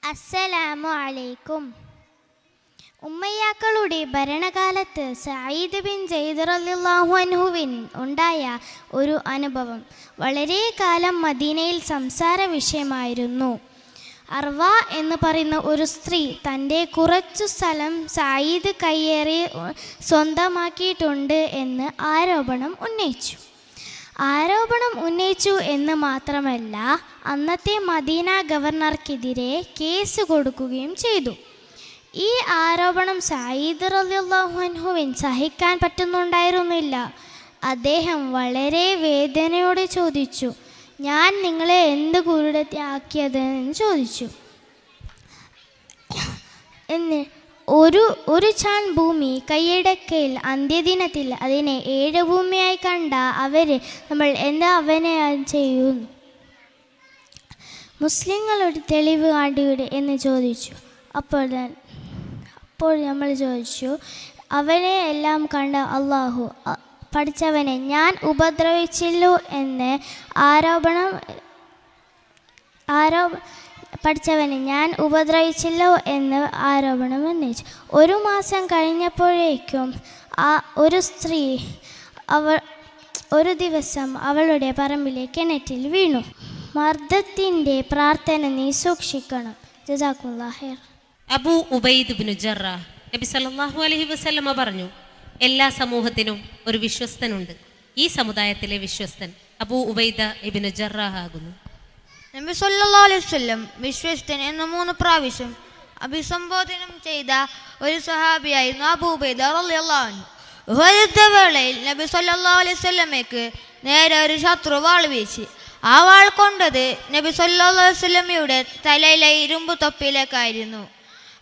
അസ്സലാമു അലൈക്കും. ഉമ്മയ്യാക്കളുടെ ഭരണകാലത്ത് സഈദ് ബിൻ സെയ്ദ് റളിയല്ലാഹു അൻഹുവിന് ഉണ്ടായ ഒരു അനുഭവം വളരെ കാലം മദീനയിൽ സംസാര വിഷയമായിരുന്നു. അർവ എന്ന് പറയുന്ന ഒരു സ്ത്രീ തൻ്റെ കുറച്ചു സ്ഥലം സഈദ് കയ്യേറി സ്വന്തമാക്കിയിട്ടുണ്ട് എന്ന് ആരോപണം ഉന്നയിച്ചു എന്ന് മാത്രമല്ല, അന്നത്തെ മദീന ഗവർണർക്കെതിരെ കേസ് കൊടുക്കുകയും ചെയ്തു. ഈ ആരോപണം സഈദ് റളിയല്ലാഹു അൻഹുവിന് സഹിക്കാൻ പറ്റുന്നുണ്ടായിരുന്നില്ല. അദ്ദേഹം വളരെ വേദനയോടെ ചോദിച്ചു, ഞാൻ നിങ്ങളെ എന്ത് കുരുടത്തിയാക്കിയത് എന്ന് ചോദിച്ചു. ഒരു ചാൺ ഭൂമി കൈയടക്കയിൽ അന്ത്യദിനത്തിൽ അതിനെ 7 ഭൂമിയായി കണ്ട നമ്മൾ എന്താ അവനെ ചെയ്യുന്നു? മുസ്ലിങ്ങളുടെ തെളിവ് കാണിയുടെ എന്ന് ചോദിച്ചു. അപ്പോൾ നമ്മൾ ചോദിച്ചു, അവനെ എല്ലാം കണ്ട അള്ളാഹു പഠിച്ചവനെ ഞാൻ ഉപദ്രവിച്ചില്ലോ എന്ന് ആരോപണം ഉന്നയിച്ചു. 1 മാസം കഴിഞ്ഞപ്പോഴേക്കും ഒരു സ്ത്രീ ഒരു ദിവസം അവളുടെ പറമ്പിലെ കിണറ്റിൽ വീണു. മർദ്ദത്തിൻ്റെ പ്രാർത്ഥന നീ സൂക്ഷിക്കണം. ജസാക്കുമുല്ലാഹ് ഖൈർ. അബൂ ഉബൈദ് ഇബ്നു ജറാഹ് നബി സല്ലല്ലാഹു അലൈഹി വസല്ലമ പറഞ്ഞു, എല്ലാ സമൂഹത്തിനും ഒരു വിശ്വസ്തനുണ്ട്. ഈ സമുദായത്തിലെ വിശ്വസ്തൻ അബൂ ഉബൈദ ഇബ്നു ജറാഹ് ആകുന്നു. നബി സല്ലല്ലാഹു അലൈഹി വസല്ലം വിശ്വസ്തൻ എന്ന് 3 പ്രാവശ്യം അഭിസംബോധനം ചെയ്ത ഒരു സ്വഹാബിയായിരുന്നു അബൂ ഉബൈദ റളിയല്ലാഹു അൻഹു. യുദ്ധവേളയിൽ നബി സല്ലല്ലാഹു അലൈഹി വസല്ലമയ്ക്ക് നേരെ ഒരു ശത്രു വാൾ വീശി. ആ വാൾ കൊണ്ടത് നബി സല്ലല്ലാഹു അലൈഹി വസല്ലമയുടെ തലയിലെ ഇരുമ്പ് തൊപ്പിയിലേക്കായിരുന്നു.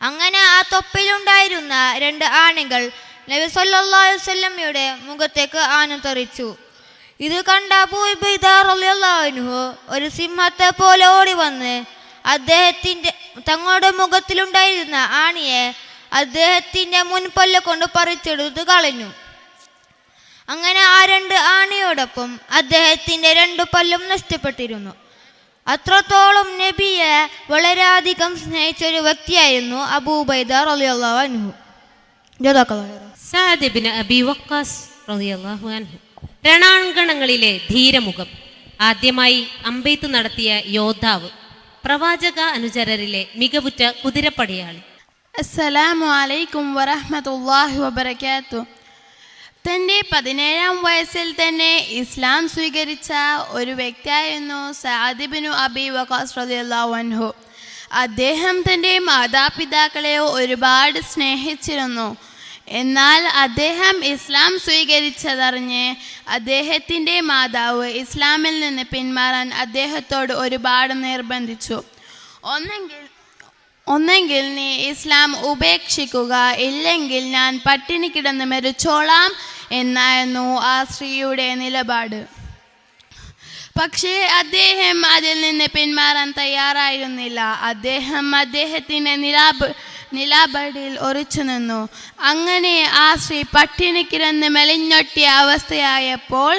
അങ്ങനെ ആ തൊപ്പിയിലുണ്ടായിരുന്ന 2 ആണികൾ നബി സല്ലല്ലാഹു അലൈഹി വസല്ലമയുടെ മുഖത്തേക്ക് ആഞ്ഞുതെറിച്ചു. ഇത് കണ്ട അബൂ ഉബൈദ റളിയല്ലാഹു അൻഹു ഒരു സിംഹത്തെ പോലെ ഓടി വന്ന് തങ്ങളുടെ മുഖത്തിലുണ്ടായിരുന്ന ആണിയെ അദ്ദേഹത്തിൻ്റെ മുൻപല്ല് കൊണ്ട് പറിച്ചെടുത്ത് കളഞ്ഞു. അങ്ങനെ ആ 2 ആണിയോടൊപ്പം അദ്ദേഹത്തിൻ്റെ 2 പല്ലും നഷ്ടപ്പെട്ടിരുന്നു. അത്രത്തോളം നബിയെ വളരെയധികം സ്നേഹിച്ചൊരു വ്യക്തിയായിരുന്നു അബൂ ഉബൈദ റളിയല്ലാഹു അൻഹു. സഅദ് ഇബ്നു അബീ വഖാസ് റളിയല്ലാഹു അൻഹു രണാങ്കണങ്ങളിലെ ധീരമുഖം, ആദ്യമായി അമ്പെയ്ത്ത് നടത്തിയ യോദ്ധാവ്, പ്രവാചക അനുചരരിലെ മികവുറ്റ കുതിരപ്പടയാളി. അസ്സലാമു അലൈക്കും വറഹ്മത്തുള്ളാഹി വബറകാതുഹു. തൻ്റെ 17-ാം വയസ്സിൽ തന്നെ ഇസ്ലാം സ്വീകരിച്ച ഒരു വ്യക്തിയായിരുന്നു സഅദ് ഇബ്നു അബീ വഖാസ് റളിയല്ലാഹു അൻഹു. അദ്ദേഹം തൻ്റെ മാതാപിതാക്കളെ ഒരുപാട് സ്നേഹിച്ചിരുന്നു. എന്നാൽ അദ്ദേഹം ഇസ്ലാം സ്വീകരിച്ചതറിഞ്ഞ് അദ്ദേഹത്തിൻ്റെ മാതാവ് ഇസ്ലാമിൽ നിന്ന് പിന്മാറാൻ അദ്ദേഹത്തോട് ഒരുപാട് നിർബന്ധിച്ചു. ഒന്നെങ്കിൽ നീ ഇസ്ലാം ഉപേക്ഷിക്കുക, ഇല്ലെങ്കിൽ ഞാൻ പട്ടിണി കിടന്ന് മരിച്ചോളാം എന്നായിരുന്നു ആ സ്ത്രീയുടെ നിലപാട്. പക്ഷേ അദ്ദേഹം അതിൽ നിന്ന് പിന്മാറാൻ തയ്യാറായിരുന്നില്ല. അദ്ദേഹം അദ്ദേഹത്തിൻ്റെ നിലപാടിൽ ഉറച്ചു നിന്നു. അങ്ങനെ ആ സ്ത്രീ പട്ടിണി കിടന്ന് മെലിഞ്ഞൊട്ടിയ അവസ്ഥയായപ്പോൾ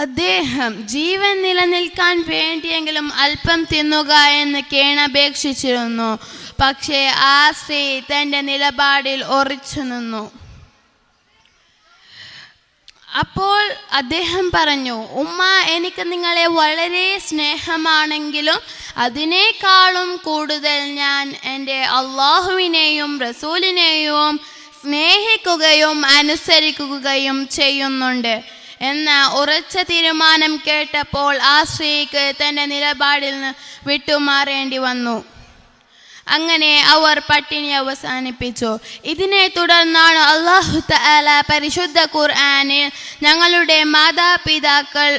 അദ്ദേഹം ജീവൻ നിലനിൽക്കാൻ വേണ്ടിയെങ്കിലും അല്പം തിന്നുക എന്ന് കേണപേക്ഷിച്ചിരുന്നു. പക്ഷേ ആ സ്ത്രീ തൻ്റെ നിലപാടിൽ ഉറച്ചു നിന്നു. അപ്പോൾ അദ്ദേഹം പറഞ്ഞു, ഉമ്മ, എനിക്ക് നിങ്ങളെ വളരെ സ്നേഹമാണെങ്കിലും അതിനേക്കാളും കൂടുതൽ ഞാൻ എൻ്റെ അള്ളാഹുവിനെയും റസൂലിനെയും സ്നേഹിക്കുകയും അനുസരിക്കുകയും ചെയ്യുന്നുണ്ട് എന്ന ഉറച്ച തീരുമാനം കേട്ടപ്പോൾ ആ സ്ത്രീക്ക് തൻ്റെ നിലപാടിൽ നിന്ന് വിട്ടുമാറേണ്ടി വന്നു. അങ്ങനെ അവർ പട്ടിണി അവസാനിപ്പിച്ചു. ഇതിനെ തുടർന്നാണ് അല്ലാഹു തആല പരിശുദ്ധ ഖുർആനിൽ ഞങ്ങളുടെ മാതാപിതാക്കൾ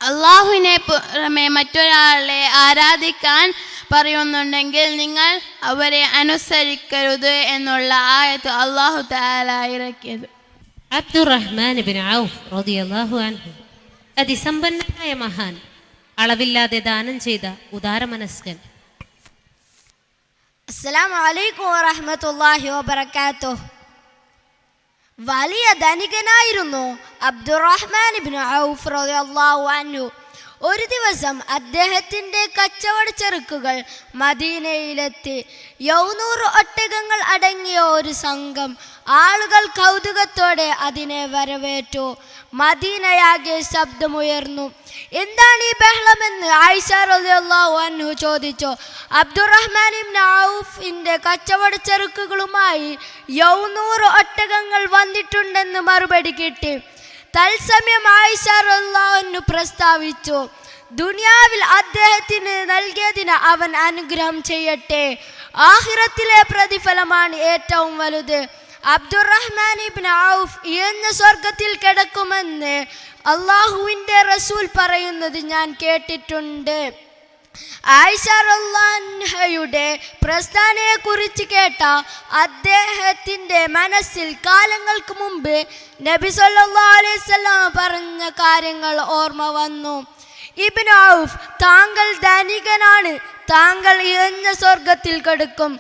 അള്ളാഹുവിനെ പുറമെ മറ്റൊരാളെ ആരാധിക്കാൻ പറയുന്നുണ്ടെങ്കിൽ നിങ്ങൾ അവരെ അനുസരിക്കരുത് എന്നുള്ള ആയത്ത് അല്ലാഹു തആല ഇറക്കിയത്. അബ്ദുറഹ്മാൻ ഇബ്നു ഔഫ് റളിയല്ലാഹു അൻഹു അതിസമ്പന്നനായ മഹാൻ, അളവില്ലാതെ ദാനം ചെയ്ത ഉദാരമനസ്കൻ. അസ്സലാമു അലൈക്കും വറഹ്മത്തുള്ളാഹി വബറകാതുഹു. വലിയ ധനികനായിരുന്നു അബ്ദുറഹ്മാൻ ഇബ്നു ഔഫ് റളിയല്ലാഹു അൻഹു. ഒരു ദിവസം അദ്ദേഹത്തിൻ്റെ കച്ചവട ചരക്കുകൾ മദീനയിലെത്തി. 700 ഒട്ടകങ്ങൾ അടങ്ങിയ ഒരു സംഘം ആളുകൾ കൗതുകത്തോടെ അതിനെ വരവേറ്റു. മദീനയാകെ ശബ്ദമുയർന്നു. എന്താണ് ഈ ബഹളമെന്ന് ആയിഷ റളിയല്ലാഹു അൻഹു ചോദിച്ചു. അബ്ദുറഹ്മാൻ ഇബ്നു ഔഫിൻ്റെ കച്ചവട ചരക്കുകളുമായി 700 ഒട്ടകങ്ങൾ വന്നിട്ടുണ്ടെന്ന് മറുപടി കിട്ടി. തത്സമയം ആയിഷ റളിയല്ലാഹു അൻഹു പ്രസ്താവിച്ചു, ദുനിയാവിൽ അദ്ദേഹത്തിന് നൽകിയതിന് അവൻ അനുഗ്രഹം ചെയ്യട്ടെ. ആഖിറത്തിലെ പ്രതിഫലമാണ് ഏറ്റവും വലുത്. അബ്ദുറഹ്മാൻ ഇബ്നു ഔഫ് ഇഴഞ്ഞ സ്വർഗത്തിൽ കിടക്കുമെന്ന് അള്ളാഹുവിൻ്റെ റസൂൽ പറയുന്നത് ഞാൻ കേട്ടിട്ടുണ്ട്. ആയിഷ റളിയല്ലാഹു അൻഹയുടെ പ്രസ്ഥാനത്തെക്കുറിച്ച് കേട്ട അദ്ദേഹത്തിൻ്റെ മനസ്സിൽ കാലങ്ങൾക്ക് മുമ്പ് നബി സല്ലല്ലാഹു അലൈഹി വസല്ലം പറഞ്ഞ കാര്യങ്ങൾ ഓർമ്മ വന്നു. ഇബ്നു ഔഫ്, താങ്കൾ ധനികനാണ്, താങ്കൾ ഇഴഞ്ഞ സ്വർഗത്തിൽ കടക്കും.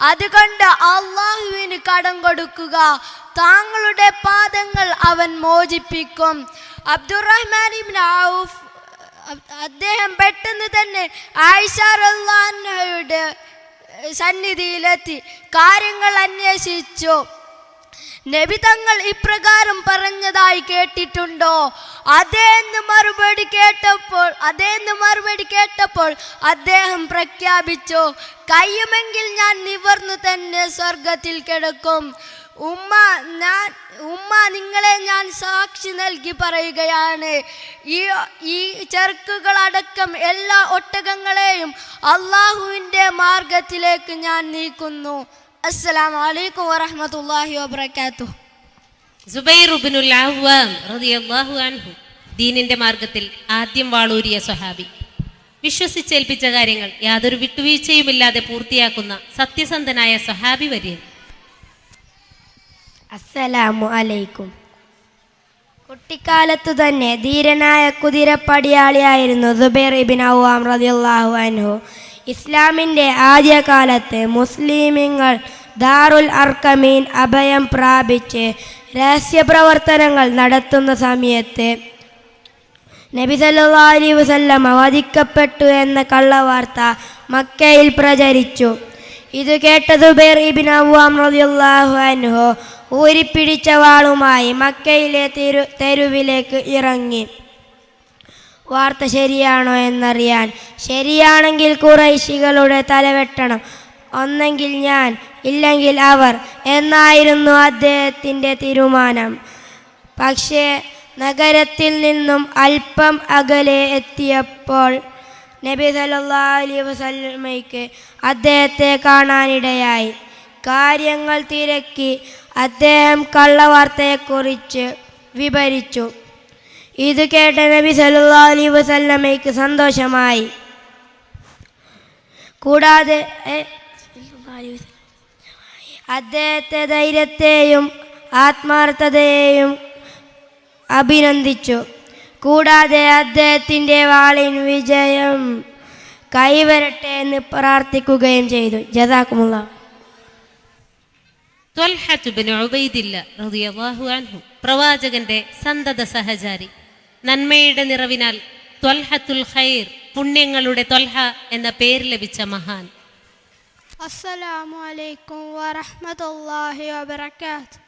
അതുകൊണ്ട് അള്ളാഹുവിന് കടം കൊടുക്കുക, താങ്കളുടെ പാദങ്ങൾ അവൻ മോചിപ്പിക്കും. അബ്ദുറഹ്മാൻ ഇബ്നു ഔഫ് അദ്ദേഹം പെട്ടെന്ന് തന്നെ ആയിഷ റളിയല്ലാഹു അൻഹയുടെ സന്നിധിയിലെത്തി കാര്യങ്ങൾ അന്വേഷിച്ചു. നബി തങ്ങൾ ഇപ്രകാരം പറഞ്ഞതായി കേട്ടിട്ടുണ്ടോ? അതേന്ന് മറുപടി കേട്ടപ്പോൾ അദ്ദേഹം പ്രഖ്യാപിച്ചു, കഴിയുമെങ്കിൽ ഞാൻ നിവർന്നു തന്നെ സ്വർഗത്തിൽ കിടക്കും. ഉമ്മ നിങ്ങളെ ഞാൻ സാക്ഷി നൽകി പറയുകയാണ്, ഈ ചരക്കുകളടക്കം എല്ലാ ഒട്ടകങ്ങളെയും അള്ളാഹുവിൻ്റെ മാർഗത്തിലേക്ക് ഞാൻ നീക്കുന്നു. അസ്സലാമു അലൈക്കും വറഹ്മത്തുള്ളാഹി വബറകാതുഹു. സുബൈർ ഇബ്നുൽ അവ്വാം റളിയല്ലാഹു അൻഹു ദീനിന്റെ മാർഗത്തിൽ ആദ്യം വാളൂരിയ സ്വഹാബി. വിശ്വസിച്ചേൽപ്പിച്ച കാര്യങ്ങൾ യാതൊരു വിട്ടുവീഴ്ചയുമില്ലാതെ പൂർത്തിയാക്കുന്ന സത്യസന്ധനായ സ്വഹാബി വര്യൻ. അസ്സലാമു അലൈക്കും. കുട്ടിക്കാലത്തു തന്നെ ധീരനായ കുതിരപ്പടിയാളിയായിരുന്നു സുബൈർ ഇബ്നു അവ്വാം റളിയല്ലാഹു അൻഹു. ഇസ്ലാമിൻ്റെ ആദ്യകാലത്ത് മുസ്ലിമീങ്ങൾ ദാറുൽ അർക്കമീൻ അഭയം പ്രാപിച്ച് രഹസ്യപ്രവർത്തനങ്ങൾ നടത്തുന്ന സമയത്ത് നബി സല്ലല്ലാഹു അലൈഹി വസല്ലമ വധിക്കപ്പെട്ടു എന്ന കള്ളവാർത്ത മക്കയിൽ പ്രചരിച്ചു. ഇത് കേട്ട സുബൈർ ഇബ്നു അവ്വാം റളിയല്ലാഹു അൻഹു ഊരിപ്പിടിച്ച വാളുമായി മക്കയിലെ തെരുവിലേക്ക് ഇറങ്ങി. വാർത്ത ശരിയാണോ എന്നറിയാൻ. ശരിയാണെങ്കിൽ ഖുറൈശികളുടെ തലവെട്ടണം, ഒന്നെങ്കിൽ ഞാൻ, ഇല്ലെങ്കിൽ അവർ എന്നായിരുന്നു അദ്ദേഹത്തിൻ്റെ തീരുമാനം. പക്ഷേ നഗരത്തിൽ നിന്നും അല്പം അകലെ എത്തിയപ്പോൾ നബി സല്ലല്ലാഹു അലൈഹി വസല്ലമയ്ക്ക് അദ്ദേഹത്തെ കാണാനിടയായി. കാര്യങ്ങൾ തിരക്കി അദ്ദേഹം കള്ളവാർത്തയെക്കുറിച്ച് വിവരിച്ചു. ഇത് കേട്ട നബി സല്ലല്ലാഹു അലൈഹി വസല്ലമയ്ക്ക് സന്തോഷമായി. കൂടാതെ അദ്ദേഹത്തെ ധൈര്യത്തെയും ആത്മാർത്ഥതയെയും അഭിനന്ദിച്ചു. കൂടാതെ അദ്ദേഹത്തിൻ്റെ വാളിന് വിജയം കൈവരട്ടെ എന്ന് പ്രാർത്ഥിക്കുകയും ചെയ്തു. ജസാക്കുമുല്ലാഹ്. ത്വൽഹത്ത് ഇബ്നു ഉബൈദില്ല റളിയല്ലാഹു അൻഹു പ്രവാചകന്റെ സന്തത സഹചാരി. നന്മയുടെ നിറവിനാൽ ത്വൽഹത്തുൽ ഖൈർ, പുണ്യങ്ങളുടെ ത്വൽഹ എന്ന പേര് ലഭിച്ച മഹാൻ. അസ്സലാമു അലൈക്കും വറഹ്മത്തുള്ളാഹി വബറകാതുഹു.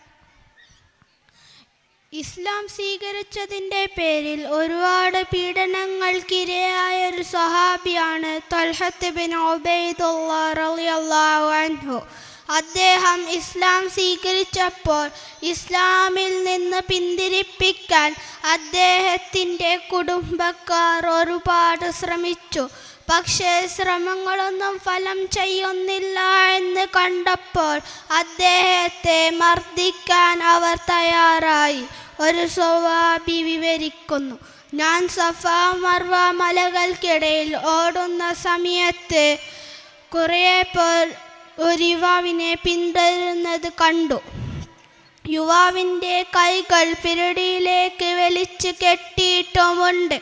ഇസ്ലാം സ്വീകരിച്ചതിൻ്റെ പേരിൽ ഒരുപാട് പീഡനങ്ങൾക്കിരയായ ഒരു സ്വഹാബിയാണ് ത്വൽഹത്ത് ഇബ്നു ഉബൈദുല്ലാഹ് റളിയല്ലാഹു അൻഹു. അദ്ദേഹം ഇസ്ലാം സ്വീകരിച്ചപ്പോൾ ഇസ്ലാമിൽ നിന്ന് പിന്തിരിപ്പിക്കാൻ അദ്ദേഹത്തിൻ്റെ കുടുംബക്കാർ ഒരുപാട് ശ്രമിച്ചു. പക്ഷേ ശ്രമങ്ങളൊന്നും ഫലം ചെയ്യുന്നില്ല എന്ന് കണ്ടപ്പോൾ അദ്ദേഹത്തെ മർദ്ദിക്കാൻ അവർ തയ്യാറായി. ഒരു സ്വഹാബി വിവരിക്കുന്നു, ഞാൻ സഫ മർവ മലകൾക്കിടയിൽ ഓടുന്ന സമയത്ത് കുറേ പേർ ഒരു യുവാവിനെ പിന്തുടരുന്നത് കണ്ടു. യുവാവിൻ്റെ കൈകൾ പിരടിയിലേക്ക് വലിച്ചു കെട്ടിയിട്ടുമുണ്ട്.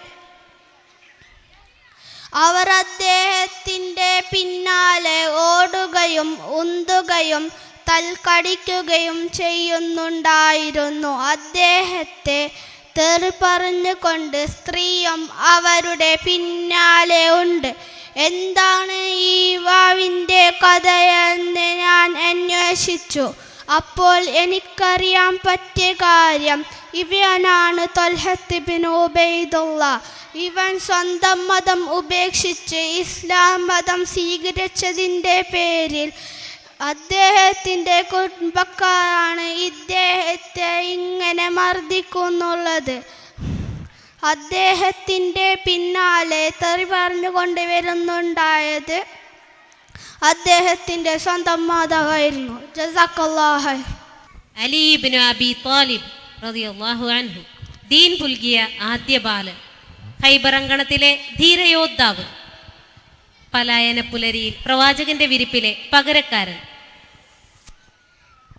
അവർ അദ്ദേഹത്തിൻ്റെ പിന്നാലെ ഓടുകയും ഉന്തുകയും തൽക്കടിക്കുകയും ചെയ്യുന്നുണ്ടായിരുന്നു. അദ്ദേഹത്തെ തെറി പറഞ്ഞുകൊണ്ട് സ്ത്രീയും അവരുടെ പിന്നാലെ ഉണ്ട്. എന്താണ് ഈ യുവാവിൻ്റെ കഥയെന്ന് ഞാൻ അന്വേഷിച്ചു. അപ്പോൾ എനിക്കറിയാൻ പറ്റിയ കാര്യം ഇവനാണ് ത്വൽഹത്ത് ബിൻ ഉബൈദുള്ള. ഇവൻ സ്വന്തം മതം ഉപേക്ഷിച്ച് ഇസ്ലാം മതം സ്വീകരിച്ചതിൻ്റെ പേരിൽ അദ്ദേഹത്തിൻ്റെ കുടുംബക്കാരാണ് ഇദ്ദേഹത്തെ ഇങ്ങനെ മർദ്ദിക്കുന്നുള്ളത്. അദ്ദേഹത്തിൻ്റെ പിന്നാലെ തെറി പറഞ്ഞുകൊണ്ട് വരുന്നുണ്ടായത് അദ്ദേഹത്തിൻ്റെ സ്വന്തം മാതാവായിരുന്നു. ജസാക്കല്ലാഹ്. അലി ഇബ്നു അബി ത്വാലിബ് റളിയല്ലാഹു അൻഹു ദീൻ പുൽകിയ ആദ്യ ബാലൻ, ഖൈബറങ്കണത്തിലെ ധീരയോദ്ധാവ്, പലായന പുലരിയിൽ പ്രവാചകന്റെ വിരിപ്പിലെ പകരക്കാരൻ.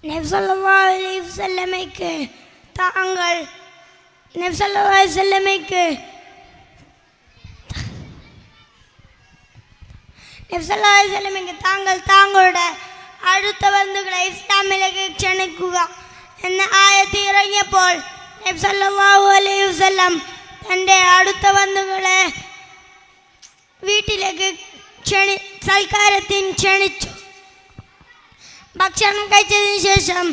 നബി സല്ലല്ലാഹു അലൈഹി വസല്ലമയ്ക്ക് താങ്കൾ താങ്കളുടെ അടുത്ത ബന്ധുക്കളെ ഇസ്ലാമിലേക്ക് ക്ഷണിക്കുക എന്ന ആയത്ത് ഇറങ്ങിയപ്പോൾ നബി സല്ലല്ലാഹു അലൈഹി വസല്ലം തൻ്റെ അടുത്ത ബന്ധുക്കളെ വീട്ടിലേക്ക് സൽക്കാരത്തിന് ക്ഷണിച്ചു. ഭക്ഷണം കഴിച്ചതിന് ശേഷം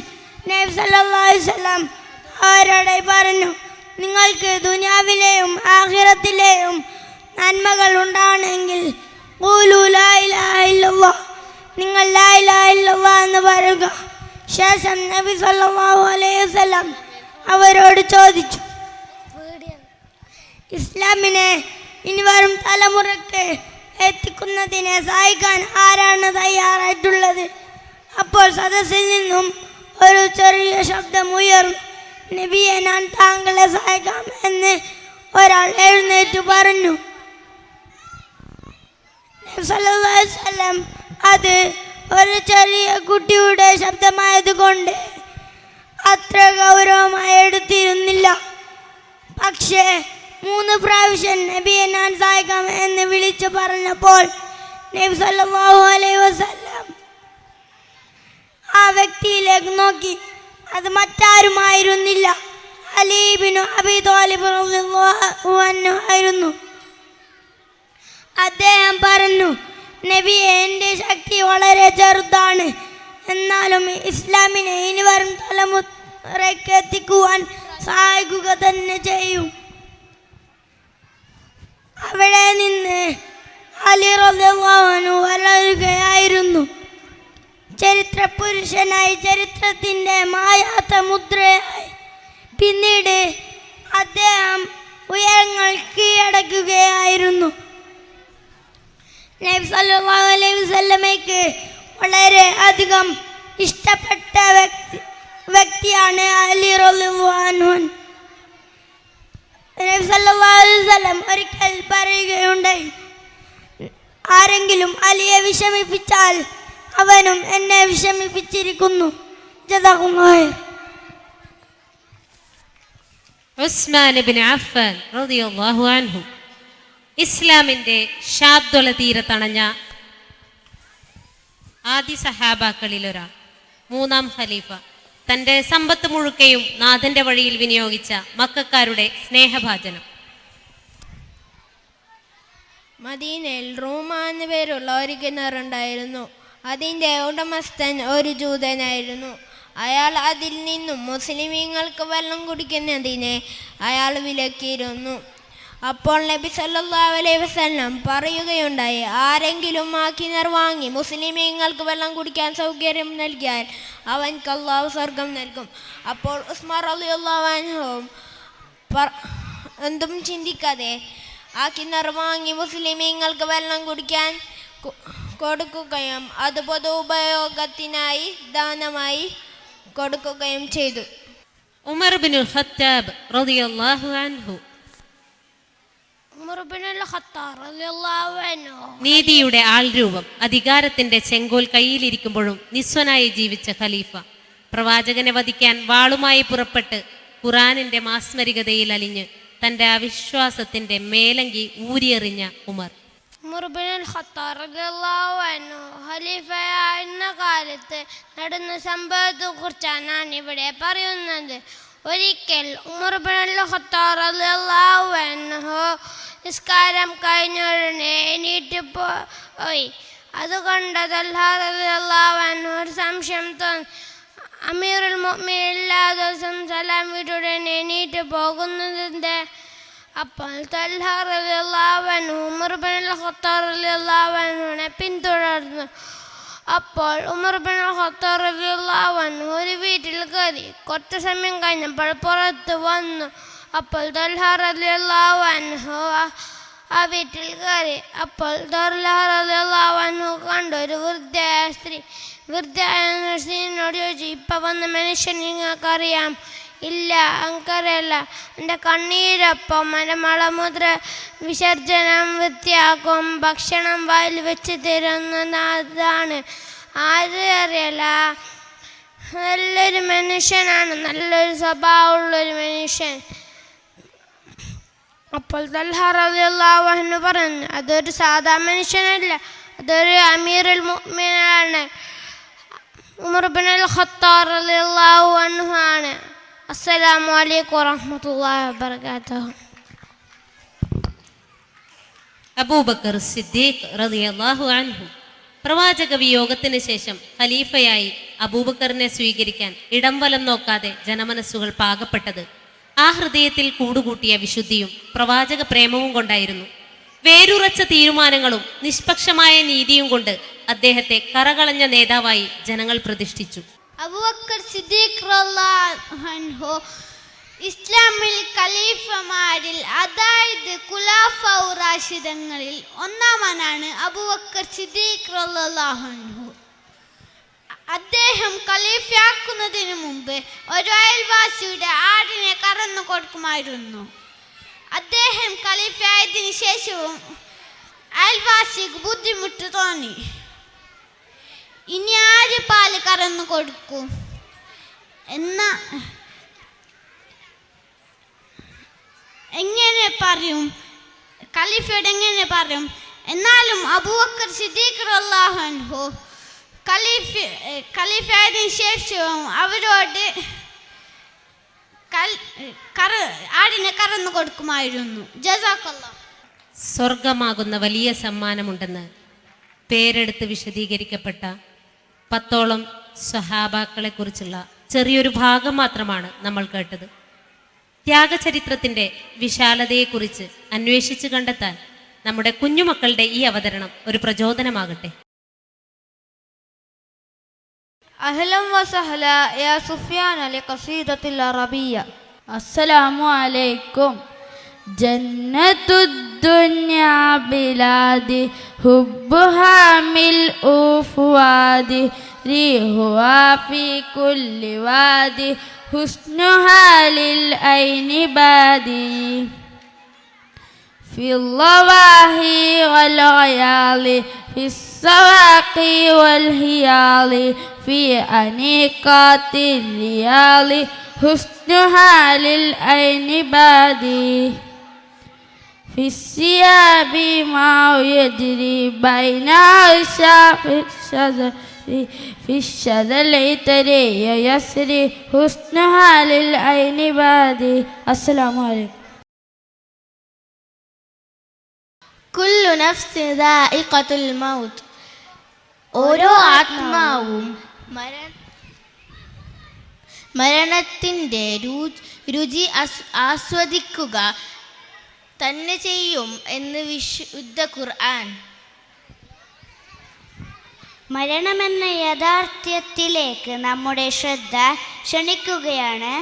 നബി സല്ലല്ലാഹു അലൈഹി വസല്ലം അവരോട് പറഞ്ഞു, നിങ്ങൾക്ക് ദുനിയാവിലെയും ആഖിറത്തിലെയും നന്മകൾ ഉണ്ടാവണമെങ്കിൽ ഖൂലു ലാ ഇലാഹ ഇല്ലല്ലാഹ്, നിങ്ങൾ ലാ ഇലാഹ ഇല്ലല്ലാഹ് എന്ന് പറയുക. ശേഷം നബി സല്ലല്ലാഹു അലൈഹി വസല്ലം അവരോട് ചോദിച്ചു, ഇസ്ലാമിനെ ഇനി വരും തലമുറയ്ക്ക് എത്തിക്കുന്നതിനെ സഹായിക്കാൻ ആരാണ് തയ്യാറായിട്ടുള്ളത്? അപ്പോൾ സദസ്സിൽ നിന്നും ഒരു ചെറിയ ശബ്ദം ഉയർന്നു. നബിയെ, ഞാൻ താങ്കളെ സഹായിക്കാം എന്ന് ഒരാൾ എഴുന്നേറ്റ് പറഞ്ഞു. നബി സല്ലല്ലാഹു അലൈഹി വസല്ലം അത് ഒരു ചെറിയ കുട്ടിയുടെ ശബ്ദമായതുകൊണ്ട് അത്ര ഗൗരവമായി എടുത്തിരുന്നില്ല. പക്ഷേ 3 പ്രാവശ്യം നബിയെ ഞാൻ സഹായിക്കാം എന്ന് വിളിച്ചു പറഞ്ഞപ്പോൾ നബി സല്ലല്ലാഹു അലൈഹി വസല്ലം ആ വ്യക്തിയിലേക്ക് നോക്കി. അത് മറ്റാരുമായിരുന്നില്ല, അലി ഇബ്നു അബി ത്വാലിബ് റളിയല്ലാഹു അൻഹു ആയിരുന്നു. അദ്ദേഹം പറഞ്ഞു, നബിയെ, എൻ്റെ ശക്തി വളരെ ചെറുതാണ്, എന്നാലും ഇസ്ലാമിനെ ഇനി വരും തലമുറയ്ക്ക് എത്തിക്കുവാൻ സഹായിക്കുക തന്നെ ചെയ്യും. അവിടെ നിന്ന് അലി റളിയല്ലാഹു അൻഹു വളരുകയായിരുന്നു. ചരിത്ര പുരുഷനായി, ചരിത്രത്തിൻ്റെ മായാത്ത മുദ്രയായി. പിന്നീട് അദ്ദേഹം ഉയരങ്ങൾ കീഴടക്കുകയായിരുന്നു. നബി സല്ലല്ലാഹു അലൈഹി വസല്ലമയ്ക്ക് വളരെ അധികം ഇഷ്ടപ്പെട്ട വ്യക്തിയാണ് അലി റളിയല്ലാഹു അൻഹു. നബി സല്ലല്ലാഹു അലൈഹി വസല്ലം ഒരിക്കൽ പറയുകയുണ്ടായി, ആരെങ്കിലും അലിയെ വിഷമിപ്പിച്ചാൽ അവനും എന്നെ വിഷമിപ്പിച്ചിരിക്കുന്നു. ജസാകുല്ലാഹ്. ഉസ്മാൻ ഇബ്നു അഫ്ഫാൻ റളിയല്ലാഹു അൻഹു ഇസ്ലാമിൻ്റെ ശാദ്വല തീരത്തണഞ്ഞ ആദി സഹാബാക്കളിൽ ഒരാൾ, 3-ാം ഖലീഫ, തൻ്റെ സമ്പത്ത് മുഴുക്കയും നാഥൻ്റെ വഴിയിൽ വിനിയോഗിച്ച മക്കക്കാരുടെ സ്നേഹഭാജനം. മദീനയിൽ റൂമ എന്നു പേരുള്ള ഒരു കിണറുണ്ടായിരുന്നു. അതിൻ്റെ ഉടമസ്ഥൻ ഒരു ജൂതനായിരുന്നു. അയാൾ അതിൽ നിന്നും മുസ്ലിമീങ്ങൾക്ക് വെള്ളം കുടിക്കുന്നതിനെ അയാൾ വിലക്കിയിരുന്നു. അപ്പോൾ നബി സല്ലല്ലാഹു അലൈഹി വസല്ലം പറയുകയുണ്ടായി, ആരെങ്കിലും ആ കിണർ വാങ്ങി മുസ്ലിമീങ്ങൾക്ക് വെള്ളം കുടിക്കാൻ സൗകര്യം നൽകിയാൽ അവൻക്ക് അല്ലാഹു സ്വർഗം നൽകും. അപ്പോൾ ഉസ്മാൻ റളിയല്ലാഹു അൻഹു എന്തും ചിന്തിക്കാതെ ആ കിണർ വാങ്ങി മുസ്ലിമീങ്ങൾക്ക് വെള്ളം കുടിക്കാൻ കൊടുക്കുകയും അത് പൊതു ഉപയോഗത്തിനായി ദാനമായി കൊടുക്കുകയും ചെയ്തു. ഉമർ ഇബ്നുൽ ഖത്താബ് റളിയല്ലാഹു അൻഹു നീതിയുടെ ആൾരൂപം, അധികാരത്തിന്റെ ചെങ്കോൽ കയ്യിലിരിക്കുമ്പോഴും നിസ്വനായി ജീവിച്ച ഖലീഫ, പ്രവാചകനെ വധിക്കാൻ വാളുമായി പുറപ്പെട്ട് ഖുറാനിന്റെ മാസ്മരികതയിൽ അലിഞ്ഞ് തൻ്റെ അവിശ്വാസത്തിന്റെ മേലങ്കി ഊരിയെറിഞ്ഞ ഉമർ. ഖലീഫയായിരുന്ന കാലത്ത് നടന്ന സംഭവത്തെ കുറിച്ചാണ് ഞാൻ ഇവിടെ പറയുന്നത്. ഒരിക്കൽ ഉമർ ഇബ്നുൽ ഖത്താബ് റളിയല്ലാഹു അൻഹു നിസ്കാരം കഴിഞ്ഞുടനെ എണീറ്റ് പോയി. അതുകൊണ്ട് തൽഹ റളിയല്ലാഹു അൻഹു ഒരു സംശയം തോന്നി. അമീറുൽ മുഅ്മിനീൻ എല്ലാ ദിവസവും സലാം വീട്ടുടനെ എണീറ്റ് പോകുന്നതിൻ്റെ. അപ്പോൾ തൽഹ റളിയല്ലാഹു അൻഹു ഉമർ ഇബ്നുൽ ഖത്താബ് റളിയല്ലാഹു അൻഹുവിനെ പിന്തുടർന്നു. അപ്പോൾ ഉമർ ഇബ്നുൽ ഖത്താബ് റളിയല്ലാഹു അൻഹു ഒരു വീട്ടിൽ കയറി. കുറച്ച് സമയം കഴിഞ്ഞപ്പോൾ പുറത്ത് വന്നു. അപ്പോൾ തൽഹ റളിയല്ലാഹു അൻഹു ആ വീട്ടിൽ കയറി. അപ്പോൾ തൽഹ റളിയല്ലാഹു അൻഹു കണ്ടു ഒരു വൃദ്ധയായ സ്ത്രീ. വൃദ്ധയായ സ്ത്രീനോട് ചോദിച്ചു, ഇപ്പം വന്ന മനുഷ്യൻ നിങ്ങൾക്കറിയാം? ഇല്ല, എനിക്കറിയില്ല. എൻ്റെ കണ്ണീരൊപ്പം എൻ്റെ മലമൂത്ര വിസർജനം വൃത്തിയാക്കും, ഭക്ഷണം വായിൽ വെച്ച് തരുന്നതാണ്. ആരും അറിയില്ല. നല്ലൊരു മനുഷ്യനാണ്, നല്ലൊരു സ്വഭാവമുള്ളൊരു മനുഷ്യൻ. അപ്പോൾ തൽഹ റളിയല്ലാഹു അൻഹു പറഞ്ഞു, അതൊരു സാധാ മനുഷ്യനല്ല, അതൊരു അമീറുൽ മുഅ്മിനീനാണ്, ഉമർ ഇബ്നുൽ ഖത്താബ് റളിയല്ലാഹു അൻഹു ആണ്. അസ്സലാമു അലൈക്കും വറഹ്മത്തുള്ളാഹി വബറകാതുഹു. അബൂബക്കർ സിദ്ദീഖ് റളിയല്ലാഹു അൻഹു. പ്രവാചക വിയോഗത്തിന് ശേഷം ഖലീഫയായി അബൂബക്കറിനെ സ്വീകരിക്കാൻ ഇടം വലം നോക്കാതെ ജനമനസ്സുകൾ പാകപ്പെട്ടത് ആ ഹൃദയത്തിൽ കൂടുകൂട്ടിയ വിശുദ്ധിയും പ്രവാചക പ്രേമവും കൊണ്ടായിരുന്നു. വേരുറച്ച തീരുമാനങ്ങളും നിഷ്പക്ഷമായ നീതിയും കൊണ്ട് അദ്ദേഹത്തെ കറകളഞ്ഞ നേതാവായി ജനങ്ങൾ പ്രതിഷ്ഠിച്ചു. അബൂബക്കർ സിദ്ദീഖ് റളിയല്ലാഹു അൻഹു ഇസ്ലാമിൽ ഖലീഫമാരിൽ, അതായത് ഖുലാഫാ റാഷിദങ്ങളിൽ ഒന്നാമനാണ് അബൂബക്കർ സിദ്ദീഖ് റളിയല്ലാഹു അൻഹു. അദ്ദേഹം ഖലീഫയാക്കുന്നതിന് മുമ്പ് ഒരു അയൽവാസിയുടെ ആടിനെ കറന്നു കൊടുക്കുമായിരുന്നു. അദ്ദേഹം ഖലീഫയായതിനു ശേഷവും അയൽവാസിക്ക് ബുദ്ധിമുട്ട് തോന്നി. ഇനി ആര് പാല് കറന്നു കൊടുക്കും എങ്ങനെ പറയും? ഖലീഫയോട് എങ്ങനെ പറയും? എന്നാലും അബൂബക്കർ സിദ്ദീഖ് റളിയല്ലാഹു അൻഹു ഖലീഫയായതിനു ശേഷവും അവരോട് ആടിനെ കറന്നു കൊടുക്കുമായിരുന്നു. ജസാക്കല്ലാഹ്. സ്വർഗമാകുന്ന വലിയ സമ്മാനമുണ്ടെന്ന് പേരെടുത്ത് വിശദീകരിക്കപ്പെട്ട 10ഓളം സ്വഹാബാക്കളെ കുറിച്ചുള്ള ചെറിയൊരു ഭാഗം മാത്രമാണ് നമ്മൾ കേട്ടത്. ത്യാഗചരിത്രത്തിൻ്റെ വിശാലതയെക്കുറിച്ച് അന്വേഷിച്ച് കണ്ടെത്താൻ നമ്മുടെ കുഞ്ഞുമക്കളുടെ ഈ അവതരണം ഒരു പ്രചോദനമാകട്ടെ. അഹ്ലൻ വസഹല യാ സുഫിയാൻ ലിഖസീദത്തിൽ അറബിയ്യ. അസ്സലാമു അലൈക്കും. ജന്നത്തുദ്ദുന്യാ ബിലാദി ഹുബ്ബുഹാ മിൽഉ ഫുആദി റീഹുഹാ ഫീ കുല്ലി വാദി ഹുസ്നുഹാ ലിൽ ഐനി ബാദി في الضواحي والعيال في السواقي والهيال في أنيقات الريال حسنها للعين بادي في الثياب ما يجري بين عشاق الشجر في الشذل تري يسري حسنها للعين بادي. السلام عليكم. കുല്ലു നഫ്സിൻ ദാഇഖത്തുൽ മൗത്ത്. ഓരോ ആത്മാവും മരണത്തിൻ്റെ രുചി ആസ്വദിക്കുക തന്നെ ചെയ്യും എന്ന് വിശുദ്ധ ഖുർആൻ. മരണമെന്ന യാഥാർത്ഥ്യത്തിലേക്ക് നമ്മുടെ ശ്രദ്ധ ക്ഷണിക്കുകയാണ്.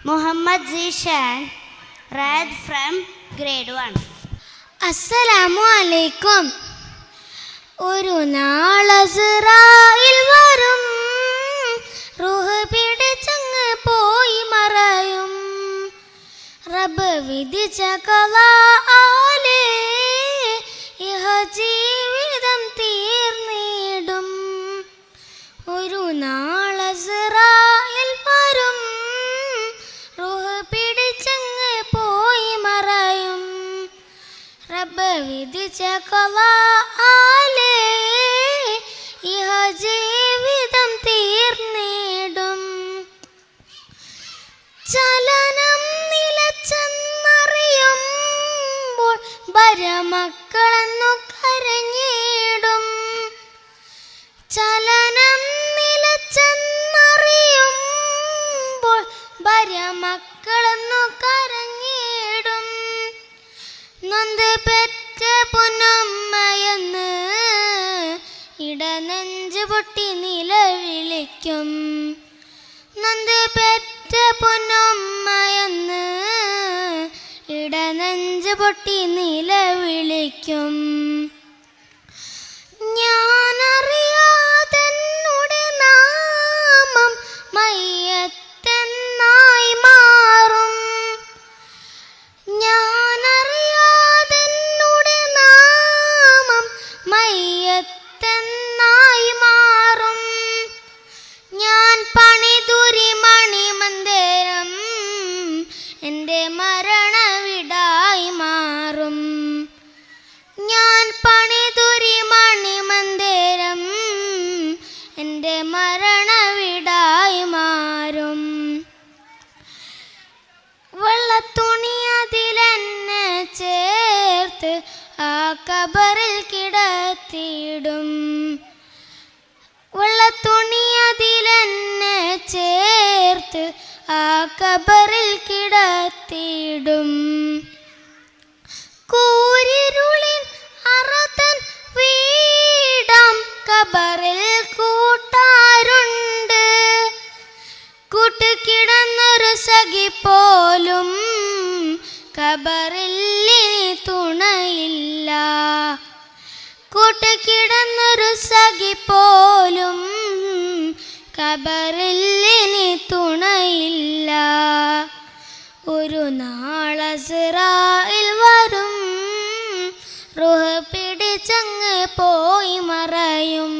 Muhammad Jishan, Raad from grade 1. അസ്സലാമു അലൈക്കും. ഒരു നാൾ അസ്റായിൽ വരും, റൂഹ് പിടിച്ചങ്ങ് പോയി മറയും. റബ്ബ് വിധിച്ച ഖലാഅല്ലേ ഇഹ ജീവിതം തീർന്നിടും. ഒരു നാൾ അസ്റായിൽ വരും, റൂഹ് പിടിച്ചങ്ങ് പോയി മറയും. റബ്ബ് വിധിച്ച ഖലാഅല്ലേ ഇഹ ജീവിതം തീർന്നിടും. വരമക്കളെന്നു കരഞ്ഞിടും. ചലനം നിലച്ചെന്നറിയുമ്പോൾ വരമക്കളെന്നു കരഞ്ഞിടും. നൊന്ത് പെറ്റ പൊന്നമ്മയെന്ന് ഇടനെഞ്ച് പൊട്ടി നിലവിളിക്കും. നൊന്ത് പെറ്റ പൊന്നമ്മയെന്ന് ഇടനെഞ്ച് പൊട്ടി നിലവിളിക്കും. ഞാനറിയാതെന്നുടെ നാമം മയ്യത്തെന്നായി മാറും. ഞാനറിയാതെന്നുടെ നാമം മയ്യത്തെന്നായി മാറും. ഞാൻ പണിതുരി മണിമന്ദിരം എൻ്റെ മരണവിടായി മാറും. ഞാൻ പണിതുരി മണിമന്ദിരം എൻ്റെ മരണവിടായി മാറും. വെള്ളത്തുണി അതിലെന്നെ ചേർത്ത് ആ കബറിൽ കിടത്തിയിടും. വെള്ളത്തുണി അതിലെന്നെ ചേർത്ത് ആ കബറിൽ കിടത്തിയിടും. കൂരിരുളിൻ അറതൻ വീടാം കബറിൽ കൂട്ടാരുണ്ട്. കൂട്ടുകിടന്നൊരു സഖി പോലും കബറിൽ ഇനി തുണയില്ല. കൂട്ടുകിടന്നൊരു സഖി പോലും കബറിൽ ഇനി തുണയില്ല. ഒരു നാളസിറായിൽ വരും, റൂഹ് പിടിച്ചങ്ങ് പോയി മറയും.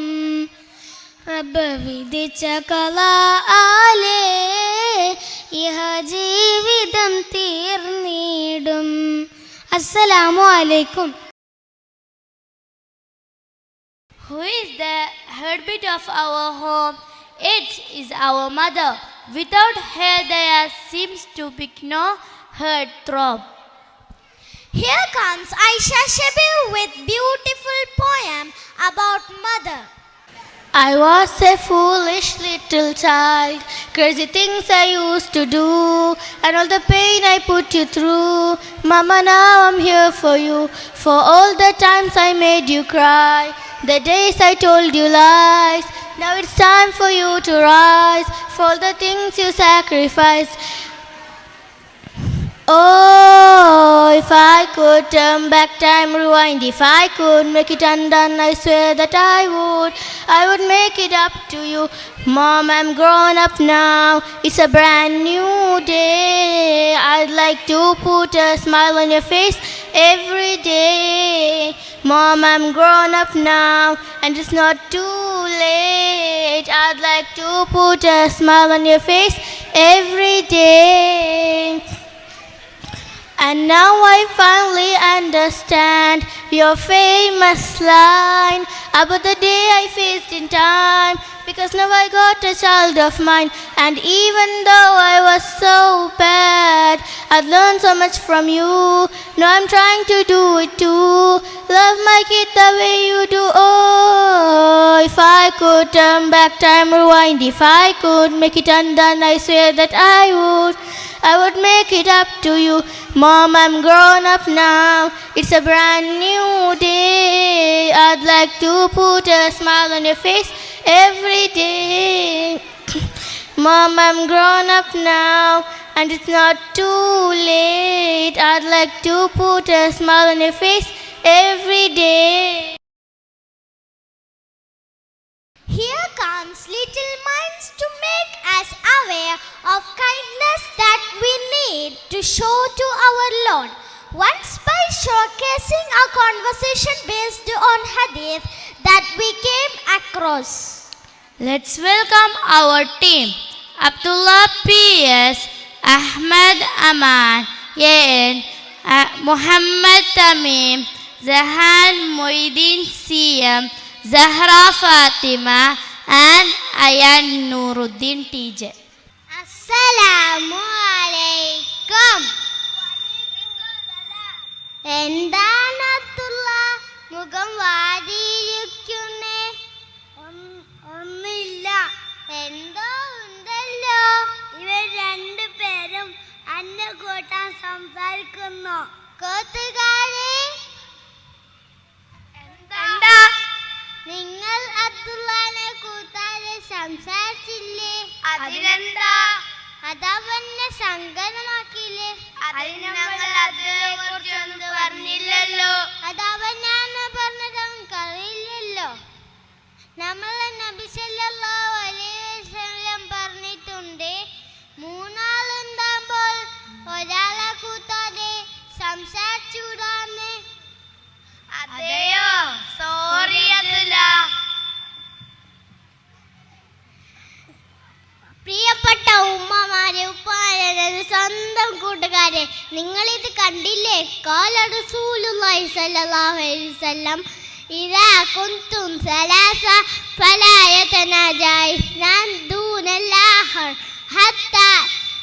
റബ്ബ് വിധിച്ച ഖലാഅല്ലേ ഇഹ ജീവിതം തീർന്നിടും. അസ്സലാമു അലൈക്കും. Who is the heartbeat of our home? It is our mother. Without her there seems to be no heart throb. Here comes Aisha Shabir with beautiful poem about mother. I was a foolish little child, crazy things I used to do, and all the pain I put you through. Mama, now I'm here for you, for all the times I made you cry, the days I told you lies. Now it's time for you to rise, for all the things you sacrificed. Oh, if I could turn back time, rewind, if I could make it undone, I swear that I would make it up to you. Mom, I'm grown up now, it's a brand new day. I'd like to put a smile on your face every day. Mom, I'm grown up now, and it's not too late. I'd like to put a smile on your face every day. And now I finally understand your famous line about the day I faced in time, because now I got a child of mine. And even though I was so bad, I've learned so much from you. Now I'm trying to do it too. Love my kid the way you do. Oh, if I could turn back time, rewind, if I could make it undone, I swear that I would make it up to you. Mom, I'm grown up now, it's a brand new day. I'd like to put a smile on your face every day. Mom, I'm grown up now, and it's not too late. I'd like to put a smile on your face every day. Here comes Little Minds to make us aware of kindness that we need to show to our Lord. Once by showcasing a conversation based on hadith that we came across. Let's welcome our team. Abdullah P.S., Ahmad Aman, Yen, Muhammad Tamim, Zahan Moidin Siyam, Zahra Fatima, and Ayan Nuruddin TJ. Assalamu alaikum. എന്താണ് മുഖം വാരിയിരിക്കുന്നേ? ഒന്നില്ല. എന്തോ ഉണ്ടല്ലോ. ഇവർ രണ്ടുപേരും അന്നെ കൂട്ടാൻ സംസാരിക്കുന്നു. കൂട്ടുകാരെ, എന്താ? നിങ്ങൾ അബ്ദുള്ളാനെ കൂട്ടാതെ സംസാരിച്ചില്ലേ? അതിനെന്താ? അതവന്നെ സങ്കടമാക്കിയില്ലേ? അതിനെക്കുറിച്ചൊന്നും പറഞ്ഞില്ലല്ലോ. അതവനാണ് പറഞ്ഞത് അവൻക്കറിയില്ലല്ലോ. നമ്മളെ നബി സല്ലല്ലാഹു അലൈഹി വസല്ലം പറഞ്ഞിട്ടുണ്ട്, മൂന്നാളുണ്ടാകുമ്പോൾ ഒരാളെ കൂട്ടാതെ സംസാരിച്ചൂടാന്ന്. അതെയോ? സോറി അബ്ദുല്ല. പ്രിയപ്പെട്ട ഉമ്മമാരെ, ഉപ്പാരെ, സ്വന്തം കൂട്ടുകാരെ, നിങ്ങളിത് കണ്ടില്ലേ? ഖാല റസൂലുള്ളാഹി സ്വല്ലല്ലാഹു അലൈഹി വസല്ലം, ഇദാ കുൻതും സലാസ ഫലാ യതനാജാ ഇസ്നാൻ ദൂനൽ ആഖർ ഹത്താ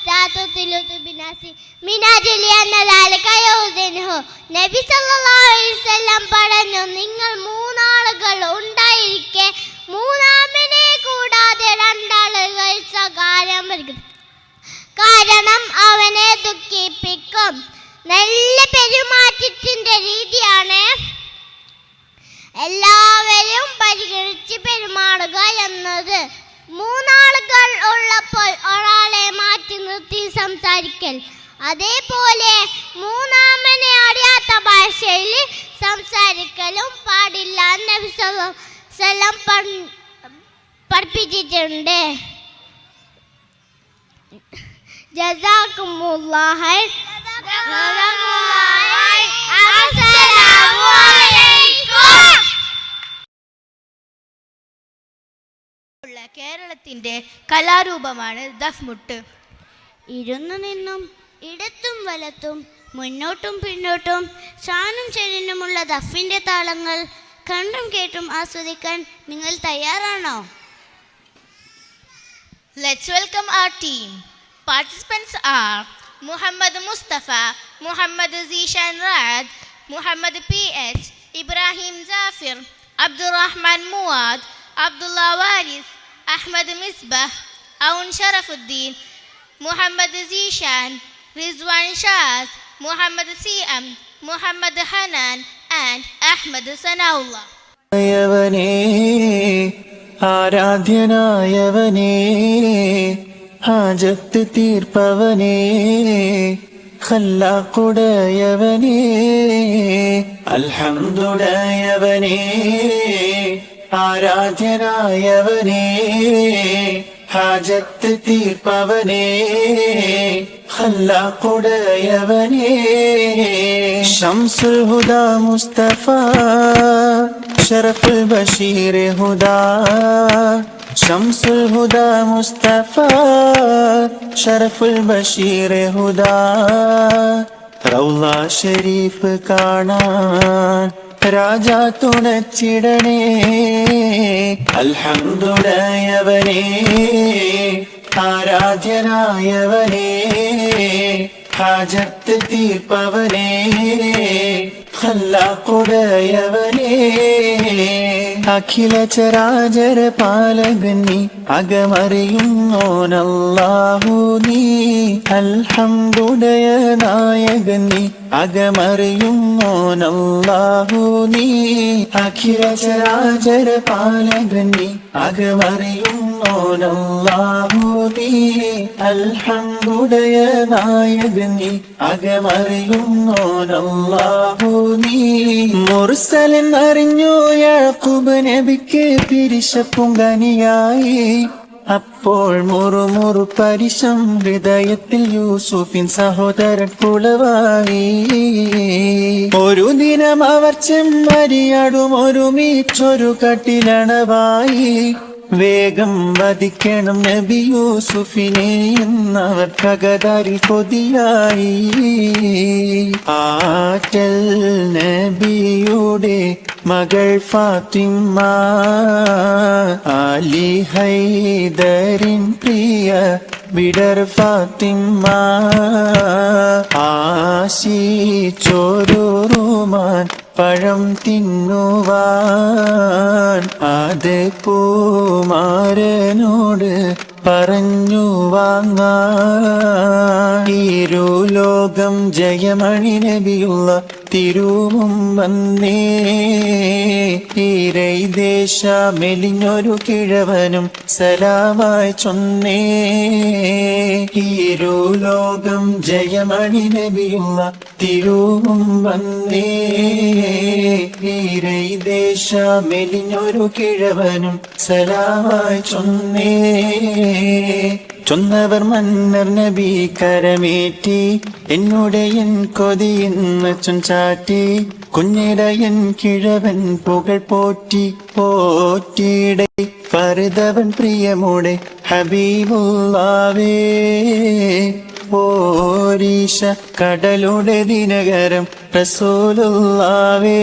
താതുലുതു ബിനാസി മിനാജലി അന്ന ദാലിക യൗസിൻഹു. നബി സല്ലല്ലാഹു അലൈഹി വസല്ലം പറഞ്ഞു, നിങ്ങൾ മൂന്നാളുകൾ ഉണ്ടായിരിക്കെ മൂന്നാമനെ കൂടാതെ രണ്ടാളുകൾ സകാരം നൽകും. കാരണം അവനെ ദുഃഖിപ്പിക്കും. നല്ല പെരുമാറ്റത്തിന്റെ രീതിയാണ് എല്ലാവരും പരിഗണിച്ച് പെരുമാറുക എന്നത്. മൂന്നാളുകൾ ഉള്ളപ്പോൾ ഒരാളെ മാറ്റി നിർത്തി സംസാരിക്കൽ. അതേപോലെ മൂന്നാമനെ അറിയാത്ത ഭാഷയിൽ സംസാരിക്കലും പാടില്ല. നബി സല്ലല്ലാഹു അലൈഹി വസല്ലം പഠിപ്പിച്ചിട്ടുണ്ട്. ജസാകുമുല്ലാഹ്. അസ്സലാമു അലൈക്കും. കേരളത്തിന്റെ കലാരൂപമാണ് ദഫ്മുട്ട്. ഇരുന്നു നിന്നും ഇടത്തും വലത്തും മുന്നോട്ടും പിന്നോട്ടും ചാനും ചെരിനുമുള്ള ദഫിന്റെ താളങ്ങൾ കണ്ടും കേട്ടും ആസ്വദിക്കാൻ നിങ്ങൾ തയ്യാറാണോ? Let's welcome our team. Participants are Muhammad Mustafa, Muhammad Zishan Rad, Muhammad PH, Ibrahim Zafir, Abdurrahman Muad, Abdullah Waris, Ahmad Misbah, Aun Sharafuddin, Muhammad Zishan, Rizwan Shaz, Muhammad Siam, Muhammad Hanan, and Ahmad Sanaullah. ആരാധ്യനായവനേ, ഹാജത്ത് തീർപ്പവനേ, ഖല്ലാഖുടയവനേ, അൽഹംദുടയവനേ, ആരാധ്യനായവനേ, ഹാജത്ത് തീർപ്പവനേ, ഖല്ലാഖുടയവനേ, Shamsul Huda Mustafa, ശറഫുൽ Basheer Huda, Shamsul Huda Mustafa, ശറഫുൽ Basheer Huda, റൗള Sharif കാണാൻ രാജാ തുണച്ചിടണേ, അൽഹംദുലില്ലാഹവനേ, ആരാധ്യനായവനേ, ഹാജത്ത് തീർപ്പവനേ, ഖല്ലാഖുടയവനേ, അഖില ചരാചര പാലകൻ നീ, അകമറിയുന്നോനല്ലാഹു നീ, അൽഹംദുലിയ നായകൻ നീ, അകമറിയുന്നോനല്ലാഹു നീ, അഖില ചരാചര പാലകൻ നീ, അകമറിയുന്നോനല്ലാഹു നീ, അൽഹംദുലിയ നായകൻ നീ, അകമറിയുന്നോനല്ലാഹു നീ. മുർസലൻ അറിഞ്ഞു യാക്കൂബ് നബിക്ക് പിരിശപ്പുങ്കനിയായി, അപ്പോൾ മുറുമുറു പരിശം ഹൃദയത്തിൽ യൂസുഫിൻ സഹോദരൻ കുളവായി. ഒരു ദിനം അവർ ചെമ്മരിയാടും ഒരുമിച്ചൊരു കട്ടിലണവായി, വേഗം വധിക്കണം നബി യൂസുഫിനെ എന്നവർ കകതാരിൽ കൊതിയായി. ആറ്റൽ നബിയുടെ മകൾ ഫാത്തിമ, അലി ഹൈദരിൻ പ്രിയ വിടർ ഫാത്തിമ, ആശിച്ചൊരു പൂമാൻ പഴം തിന്നുവാൻ അത് പൂമാരനോട് പറഞ്ഞു വാങ്ങാൻ ഇരുലോകം ജയമണി നബിയുള്ള തിരുവും വന്നേ ഈരൈദേശ മെലിഞ്ഞൊരു കിഴവനും സലാമായി ചൊന്നേ ഇരുലോകം ജയമണി നബിയുള്ള തിരുവും വന്നേ ഈരൈദേശ മെലിഞ്ഞൊരു കിഴവനും സലാമായി ചൊന്നേ ചൊന്നവർ മന്നർ നബി കരമേറ്റി എന്നുടയൻ കൊതിയെന്ന് ചൊഞ്ചാട്ടി കുഞ്ഞിടയൻ കിഴവൻ പുകൾ പോറ്റി പോറ്റിയുടെ ഫറുദവൻ പ്രിയമോടെ ഹബീബുള്ളാവേ പോരീശ കടലുടെ ദിനകരം റസൂലുള്ളാവേ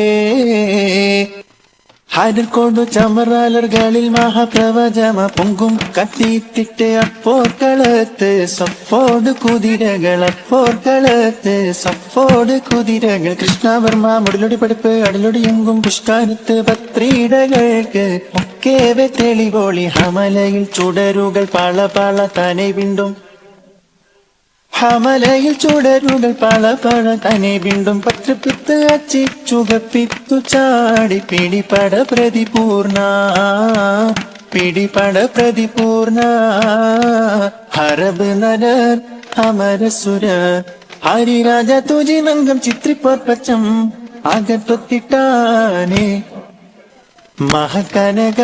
ഹാരിൽ കൊണ്ടു ചമറാലർകളിൽ മഹാപ്രവചമ പൊങ്കും കത്തിത്തിട്ട് അപ്പോർക്കളത്ത് സഫോട് കുതിരകൾ അപ്പോർക്കളത്ത് സഫോട് കുതിരകൾ കൃഷ്ണവർമ്മ മുടലൊടി പഠിപ്പ് അടലൊടി എങ്കും പുഷ്കാരത്ത് പത്രീടകൾക്ക് ഒക്കെ തെളിവോളി ഹമലയിൽ ചുടരുകൾ പള പള തനെ വീണ്ടും ഹമലയിൽ ചുടരുകൾ പള പള തനെ വീണ്ടും പത്രപ്പിത്ത് അച്ചി ചുകപ്പിത്തു ചാടി പിടിപട പ്രതിപൂർണ ഹരബ് നരർ അമരസുരർ ഹരിരാജ തുജി നങ്കം ചിത്രിപ്പച്ചം അകത്തൊത്തിട്ടാനേ മഹകനക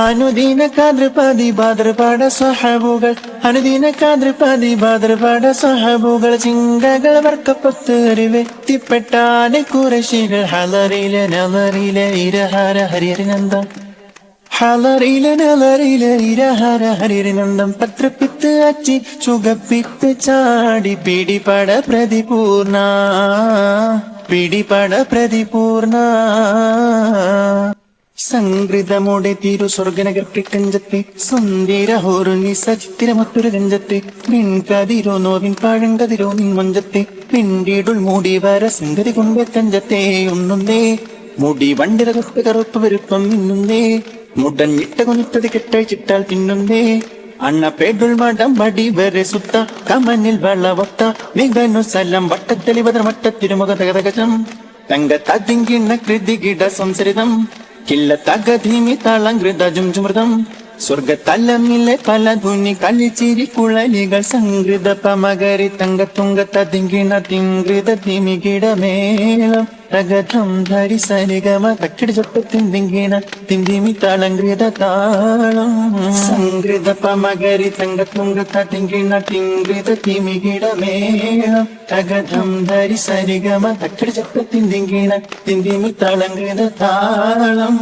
അനുദിന കാതൃപതി ഭാദ്രപാട സഹബുകൾ അനുദിന കാതൃപതി ഭാദ്രപാട സഹബുകൾ ചിങ്കകൾ വർക്കപ്പത്ത് അറിവെത്തിപ്പെട്ടാനെ കുറശികൾ ഹലറിലെ നലറിലെ ഇരഹര ഹരിഹരനന്ദം ഹലറിലെ നലറിലെ ഇരഹര ഹരിഹരനന്ദം പത്രപ്പിത്ത് അച്ചി ചുകപ്പിത്ത് ചാടി പിടിപട പ്രതിപൂർണ സംഗൃതമോടെ തിരു സ്വർഗനഗർപ്പിക്കഞ്ചത്തെ സുന്ദരഹോറുനി സചിത്തിരമൊത്തൊരു രഞ്ജത്തെ പിൻകതിരോ നോവിൻ പാഴങ്കതിരോ നിൻ മഞ്ചത്തെ പിന്നീടുൾ മൂടി വര സംഗതി കൊണ്ടേ തഞ്ചത്തെ ഒന്നുന്നേ മുടി വണ്ടിരകപ്പ് കറുപ്പ് വരുപ്പം നിന്നുന്നേ മുടഞ്ഞിട്ട കുനിത്തത് കെട്ടഴിച്ചിട്ടാൽ തിന്നുന്നേ അണ്ണ പേടുൾ മടം വടി വരെ സുത്ത കമനിൽ വളവത്ത നികനു സലം വട്ടത്തെളിവതർ മട്ടത്തിരുമുഖ തകതകജം തങ്ക തതിങ്കിണ്ണ കൃതികിട സംസരിതം കില്ല തകധീമി താളങ്കൃത ജുംജുമൃതം സ്വർഗത്തലമിലെ പല ധുനി കളിച്ചിരി കുഴലികൾ സംഗൃത പമകരി തങ്ക തുങ്ക തതിങ്കിണ തിങ്കൃത തിമികിടമേളം രഗധം ധരി സരിഗമ തക്കിടി ചൊട്ട തിന്തിങ്കിണ തിന്തിമി താളങ്കൃത താളം സംഗൃത പമകരി തങ്ക തുങ്ക തതിങ്കിണ തിങ്കൃത തിമികിടമേളം രഗധം ധരി സരിഗമ തക്കിടി ചൊട്ട തിന്തിങ്കിണ തിന്തിമി താളങ്കൃത താളം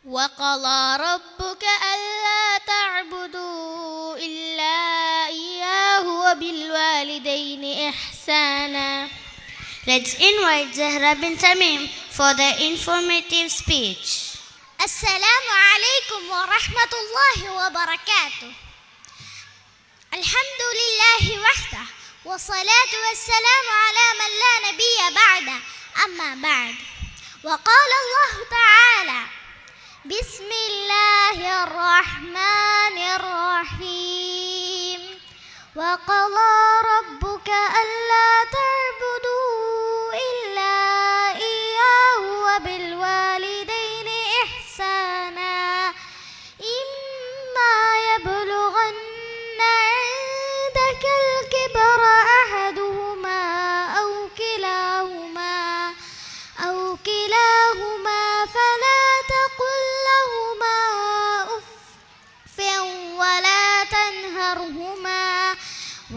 وقضى ربك ألا تعبدوا إلا إياه وبالوالدين إحسانا. Let's invite Zahra bin Tamim for the informative speech. Assalamu alaikum wa rahmatullahi wa barakatuh. Alhamdulillahi wahda wa salatu wa salamu ala man la nabiyya ba'da amma ba'd. Wa qala Allah ta'ala بسم الله الرحمن الرحيم وقضى ربك ألا تعبدوا إلا إياه وبالوالدين إحسانا إما يبلغن عندك الكبر أحدهما أو كلاهما فلا تقل لهما أف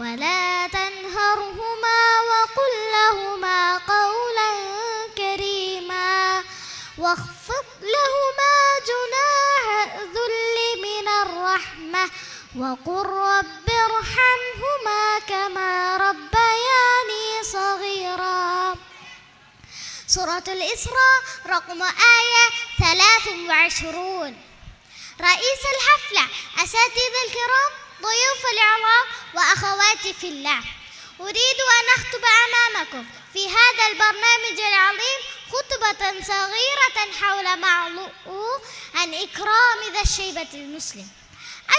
ولا تنهرهما وقل لهما قولا كريما واخفض لهما جناح الذل من الرحمة وقل رب ارحمهما كما ربياني صغيرا. سورة الإسراء رقم آية 23. رئيس الحفلة، أساتذة الكرام، ضيوف الإعراب وأخواتي في الله، أريد أن أخطب أمامكم في هذا البرنامج العظيم خطبة صغيرة حول موضوع عن إكرام ذا الشيبة المسلم.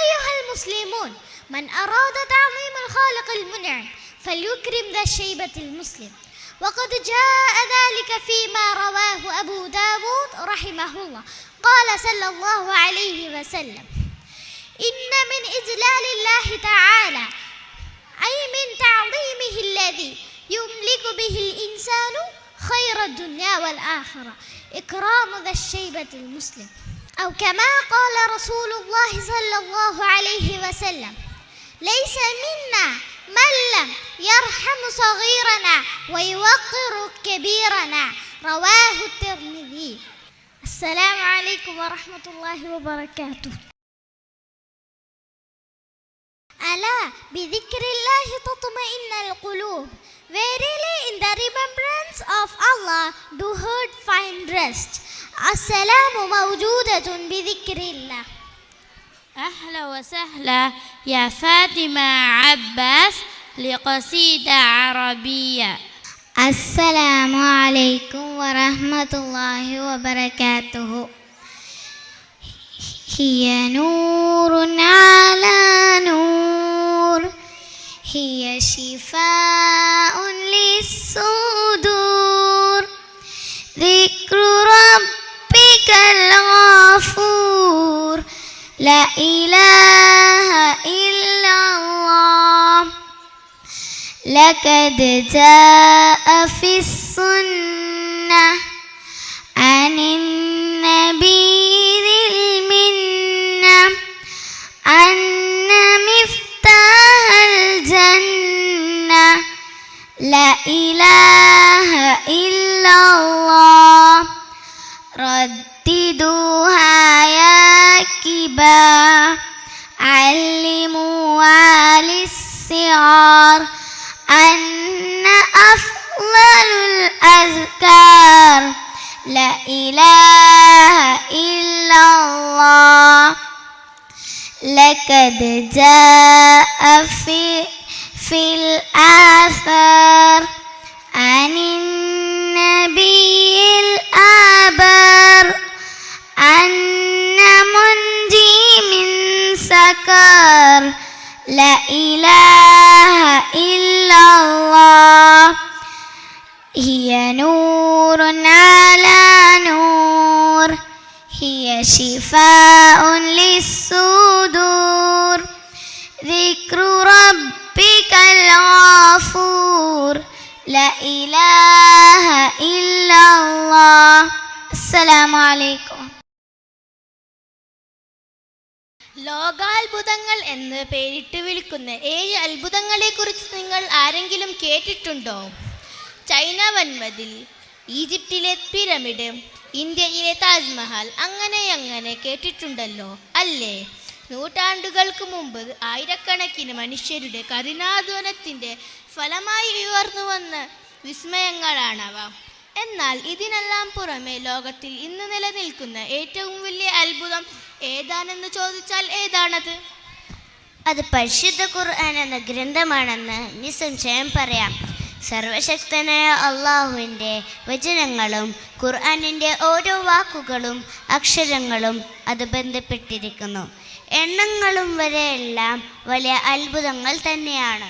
أيها المسلمون، من أراد تعظيم الخالق المنعم فليكرم ذا الشيبة المسلم. وقد جاء ذلك فيما رواه أبو داود رحمه الله قال صلى الله عليه وسلم: إن من إجلال الله تعالى أي من تعظيمه الذي يملك به الإنسان خير الدنيا والآخرة إكرام ذا الشيبة المسلم. أو كما قال رسول الله صلى الله عليه وسلم: ليس منا من لم يرحم صغيرنا ويوقر كبيرنا. رواه الترمذي. السلام عليكم ورحمة الله وبركاته. ألا بذكر الله تطمئن القلوب. Verily in the remembrance of Allah do heart find rest. السلام موجودة بذكر الله. أهلا وسهلا يا فاطمة عباس لقصيدة عربية. السلام عليكم ورحمة الله وبركاته. هي نور على نور، هي شفاء للصدور، ذكر ربك الغفور، لا إله إلا الله. لقد جاء في السنة عن النبي ذي المنة أن مفتاح الجنة لا إله إلا الله. رددوها يا كبا علموها للصغار أن أفضل الأذكار لا إله إلا الله. لقد جاء في الآثار عن النبي الآبر أن منجي من سكر لا إله إلا الله. هي نور على نور، هي شفاء للصدور، ذكر ربك الغفور لا إله إلا الله. السلام عليكم. ലോകാത്ഭുതങ്ങൾ എന്ന് പേരിട്ട് വിളിക്കുന്ന 7 അത്ഭുതങ്ങളെക്കുറിച്ച് നിങ്ങൾ ആരെങ്കിലും കേട്ടിട്ടുണ്ടോ? China വൻമതിൽ, ഈജിപ്തിലെ pyramid, ഇന്ത്യയിലെ താജ്മഹൽ, അങ്ങനെ കേട്ടിട്ടുണ്ടല്ലോ അല്ലേ? നൂറ്റാണ്ടുകൾക്ക് മുമ്പ് ആയിരക്കണക്കിന് മനുഷ്യരുടെ കഠിനാധ്വാനത്തിൻ്റെ ഫലമായി ഉയർന്നു വന്ന വിസ്മയങ്ങളാണവ. എന്നാൽ ഇതിനെല്ലാം പുറമെ ലോകത്തിൽ ഇന്ന് നിലനിൽക്കുന്ന ഏറ്റവും വലിയ അത്ഭുതം ഏതാണെന്ന് ചോദിച്ചാൽ ഏതാണത്? അത് പരിശുദ്ധ ഖുർആൻ എന്ന ഗ്രന്ഥമാണെന്ന് നിസ്സംശയം പറയാം. സർവശക്തനായ അള്ളാഹുവിൻ്റെ വചനങ്ങളും ഖുർആനിൻ്റെ ഓരോ വാക്കുകളും അക്ഷരങ്ങളും അത് ബന്ധപ്പെട്ടിരിക്കുന്നു. എണ്ണങ്ങളും വരെയെല്ലാം വലിയ അത്ഭുതങ്ങൾ തന്നെയാണ്.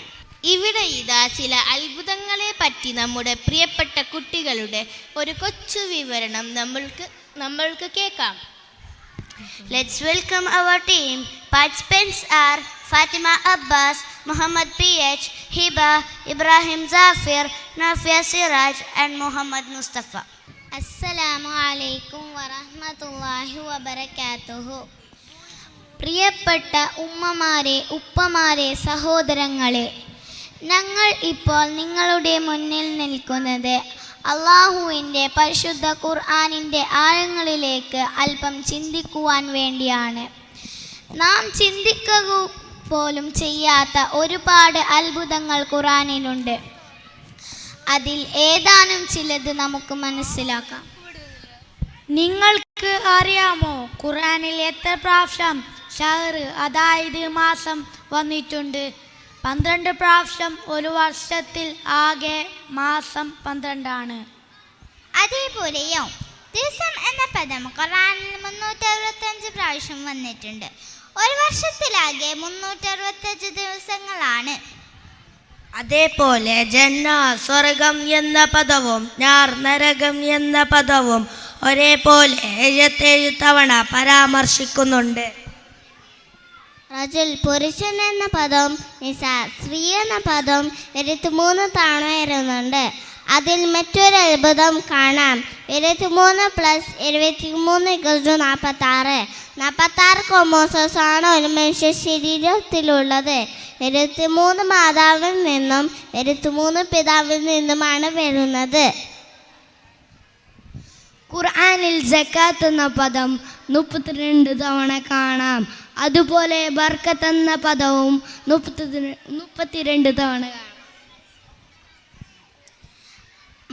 ഇവിടെ ഇതാ ചില അത്ഭുതങ്ങളെ പറ്റി നമ്മുടെ പ്രിയപ്പെട്ട കുട്ടികളുടെ ഒരു കൊച്ചു വിവരണം നമ്മൾക്ക് കേൾക്കാം. Let's welcome our team. Participants are Fatima Abbas, Muhammad PH, Hiba, Ibrahim Zafir, Nafia Siraj and Muhammad Mustafa. Assalamu alaikum wa rahmatullahi wa barakatuhu. പ്രിയപ്പെട്ട ഉമ്മമാരെ, ഉപ്പമാരെ, സഹോദരങ്ങളെ, ഞങ്ങൾ ഇപ്പോൾ നിങ്ങളുടെ മുന്നിൽ നിൽക്കുന്നത് അള്ളാഹുവിൻ്റെ പരിശുദ്ധ ഖുർആനിൻ്റെ ആഴങ്ങളിലേക്ക് അല്പം ചിന്തിക്കുവാൻ വേണ്ടിയാണ്. നാം ചിന്തിക്കുക പോലും ചെയ്യാത്ത ഒരുപാട് അത്ഭുതങ്ങൾ ഖുർആനിലുണ്ട്. അതിൽ ഏതാനും ചിലത് നമുക്ക് മനസ്സിലാക്കാം. നിങ്ങൾക്ക് അറിയാമോ ഖുർആനിൽ എത്ര പ്രാവശ്യം ഷഹർ അതായത് മാസം വന്നിട്ടുണ്ട്? 12 പ്രാവശ്യം ഒരു വർഷത്തിൽ ആകെ മാസം 12 അതേപോലെയോ ദിവസം എന്ന പദം ഖുർആനിൽ 365 പ്രാവശ്യം വന്നിട്ടുണ്ട്. ഒരു വർഷത്തിലാകെ 365 ദിവസങ്ങളാണ്. അതേപോലെ ജന്ന സ്വർഗം എന്ന പദവും ഞാർ നരകം എന്ന പദവും ഒരേപോലെ 77 തവണ പരാമർശിക്കുന്നുണ്ട്. റജുൽ പുരുഷൻ എന്ന പദവും നിസാ സ്ത്രീ എന്ന പദവും 23 തവണ വരുന്നുണ്ട്. അതിൽ മറ്റൊരു അത്ഭുതം കാണാം. 23 + 23 = 46. 46 ക്രോമോസോംസ് ആണ് ഒരു മനുഷ്യ ശരീരത്തിലുള്ളത്. 23 മാതാവിൽ നിന്നും 23 പിതാവിൽ നിന്നുമാണ് വരുന്നത്. ഖുർആനിൽ സക്കാത്ത് എന്ന പദം 32 തവണ കാണാം. അതുപോലെ ബർക്കത്ത് എന്ന പദവും 32 തവണ കാണാം.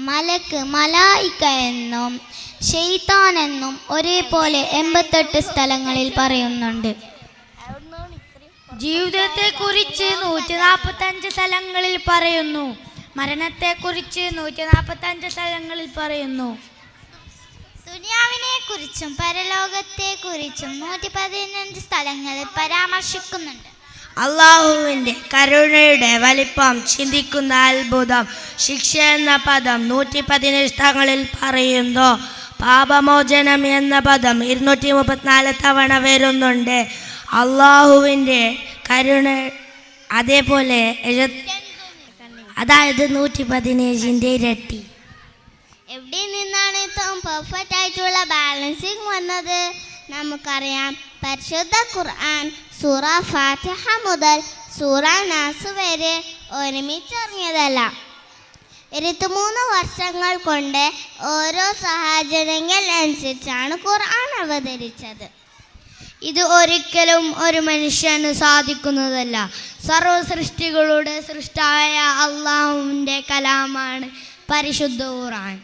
മലക്ക് മലായിക്ക എന്നും ശൈത്താൻ എന്നും ഒരേപോലെ 88 സ്ഥലങ്ങളിൽ പറയുന്നുണ്ട്. ജീവിതത്തെക്കുറിച്ച് 145 സ്ഥലങ്ങളിൽ പറയുന്നു. മരണത്തെക്കുറിച്ച് 145 സ്ഥലങ്ങളിൽ പറയുന്നു. ദുനിയാവിനെ കുറിച്ചും പരലോകത്തെക്കുറിച്ചും 115 സ്ഥലങ്ങളിൽ പരാമർശിക്കുന്നുണ്ട്. അള്ളാഹുവിൻ്റെ കരുണയുടെ വലിപ്പം ചിന്തിക്കുന്ന അത്ഭുതം ശിക്ഷ എന്ന പദം 117 സ്ഥലങ്ങളിൽ പറയുന്നു. പാപമോചനം എന്ന പദം 234 തവണ വരുന്നുണ്ട്. അള്ളാഹുവിൻ്റെ കരുണ അതേപോലെ അതായത് 117ൻ്റെ ഇരട്ടി. എവിടെ നിന്നാണ് ഏറ്റവും പെർഫെക്റ്റ് ആയിട്ടുള്ള ബാലൻസിങ് വന്നത്? നമുക്കറിയാം, പരിശുദ്ധ ഖുർആൻ സൂറ ഫാത്തിഹ മുതൽ സൂറ നാസ് വരെ ഒരുമിച്ചിറങ്ങിയതല്ല. 23 വർഷങ്ങൾ കൊണ്ട് ഓരോ സാഹചര്യങ്ങൾ അനുസരിച്ചാണ് ഖുർആൻ അവതരിച്ചത്. ഇത് ഒരിക്കലും ഒരു മനുഷ്യന് സാധിക്കുന്നതല്ല. സർവസൃഷ്ടികളുടെ സൃഷ്ടായ അള്ളാഹുവിൻ്റെ കലാമാണ് പരിശുദ്ധ ഖുർആൻ.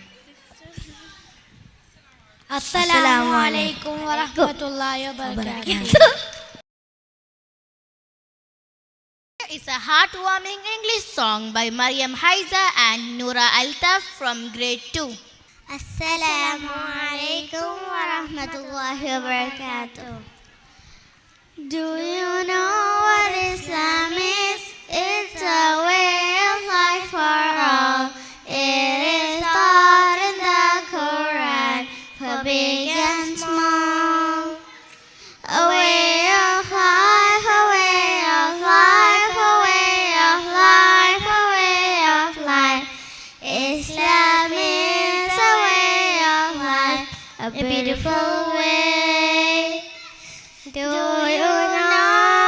അസ്സലാമു അലൈക്കും വറഹ്മത്തുള്ളാഹി വബറകാതുഹു. It's a heartwarming English song by Maryam Haiza and Noura Altaf from grade 2. Assalamu alaikum wa rahmatullahi wa barakatuh. Do you know what Islam is? It's a way of life for all. It is taught in the Quran for big and small. A way of life, a way of life, a way of life, a way of life. Islam is a way of life, a beautiful way. Do you know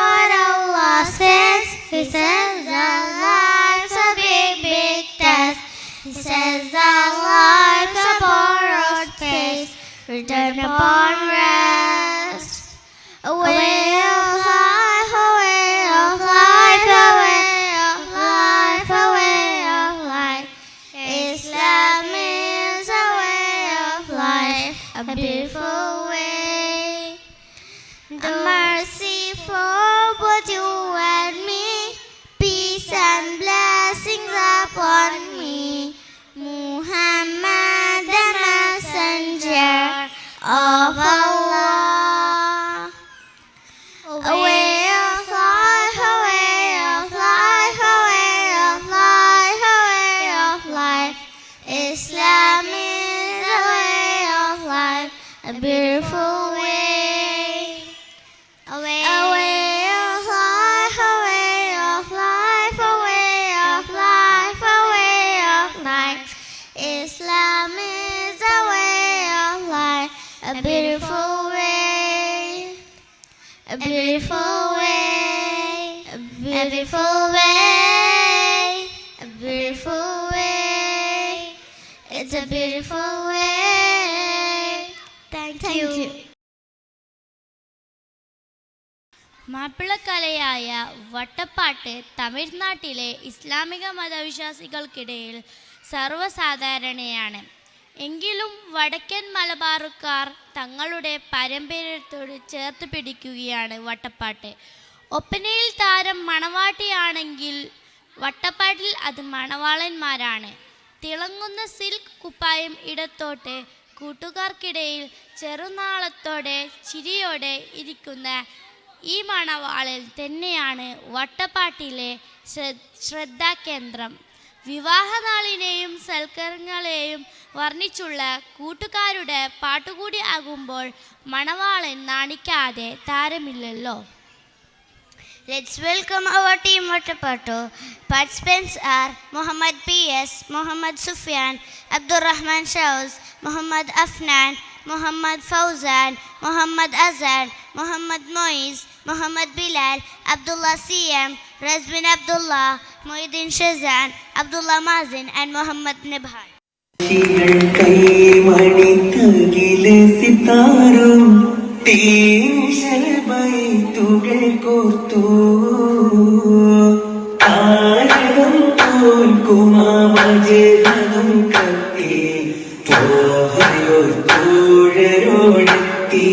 what Allah says? He says our life's a big, big test. He says our life's a borrowed space, return upon rest. A way of life, a way of life, a way of life, a way of life. Islam is a way of life, a beautiful way. The mercy for both you and me, peace and blessings upon me. Muhammad, the messenger of Allah. A way of life, a way of life, a way of life, a way of life. Islam is a way of life, a beautiful way. A way of life, a way of life, a way of life, a way of life. Islam is a way of life, a beautiful way. A beautiful way, a beautiful way, a beautiful way. It's a beautiful way. Thank you. മാപ്പിളക്കലയായ വട്ടപ്പാട്ട് തമിഴ്നാട്ടിലെ ഇസ്ലാമിക മതവിശ്വാസികൾക്കിടയിൽ സർവ്വസാധാരണയാണ്. എങ്കിലും വടക്കൻ മലബാറുകാർ തങ്ങളുടെ പാരമ്പര്യത്തോട് ചേർത്ത് പിടിക്കുകയാണ് വട്ടപ്പാട്ട്. ഒപ്പനയിൽ താരം മണവാട്ടിയാണെങ്കിൽ വട്ടപ്പാട്ടിൽ അത് മണവാളന്മാരാണ്. തിളങ്ങുന്ന സിൽക്ക് കുപ്പായം ഇടത്തോട്ട് കൂട്ടുകാർക്കിടയിൽ ചെറുനാളത്തോടെ ചിരിയോടെ ഇരിക്കുന്ന ഈ മണവാളൻ തന്നെയാണ് വട്ടപ്പാട്ടിലെ ശ്രദ്ധാകേന്ദ്രം. വിവാഹനാളിനെയും സൽക്കരങ്ങളെയും വർണ്ണിച്ചുള്ള കൂട്ടുകാരുടെ പാട്ടുകൂടി ആകുമ്പോൾ മണവാളൻ നാണിക്കാതെ താരമില്ലല്ലോ. Let's welcome our team Vattapattu. Participants are Muhammad P.S., Muhammad Sufyan, Abdul Rahman Shaus, Muhammad Afnan, Muhammad Fauzan, Muhammad Azan, Muhammad Moiz, Muhammad Bilal, Abdullah C.M., Razmin Abdullah, Muhyiddin Shazan, Abdullah Mazin and Muhammad Nibhan. ുകൾ കോർത്തു താരകം തോൽക്കുമാവജനം കത്തി തോഴരോടെത്തി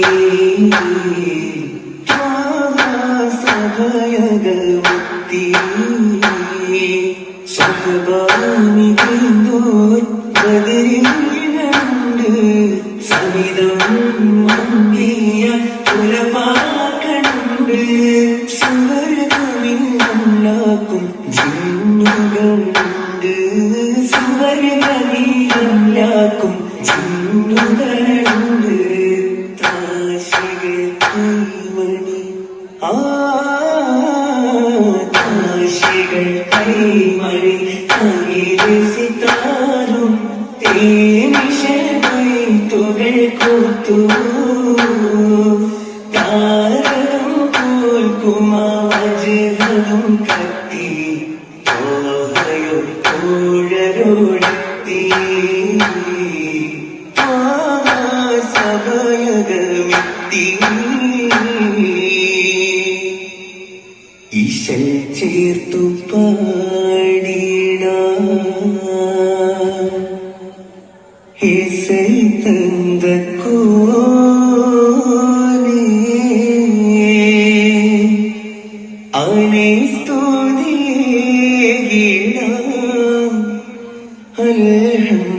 സഭയകത്തി സുഖബാനി ബദരിൽ കണ്ട് സമിതം മമ്മിയ പുലപാക്കണ്ട് സുവർഗമില്ലാക്കും ജിന്നുകളുണ്ട് സുവർഗമില്ലാക്കും ജിന്നുകളുണ്ട് താശികൾ കൈമണി താശികൾ കൈമണി കൈരസിത്താരും തേനിശകൾ തുകൾ കൂത്തു താരം തോൽക്കുമാവജനം കത്തി തോഹയോ തോഴരോടെത്തി സഭയകമെത്തി ഈശൽ ചേർത്തു പാടിട ഇസൈ തந்த കോനേ അവനെ സ്തുതിയിട അൽഹംദുലില്ലാഹ്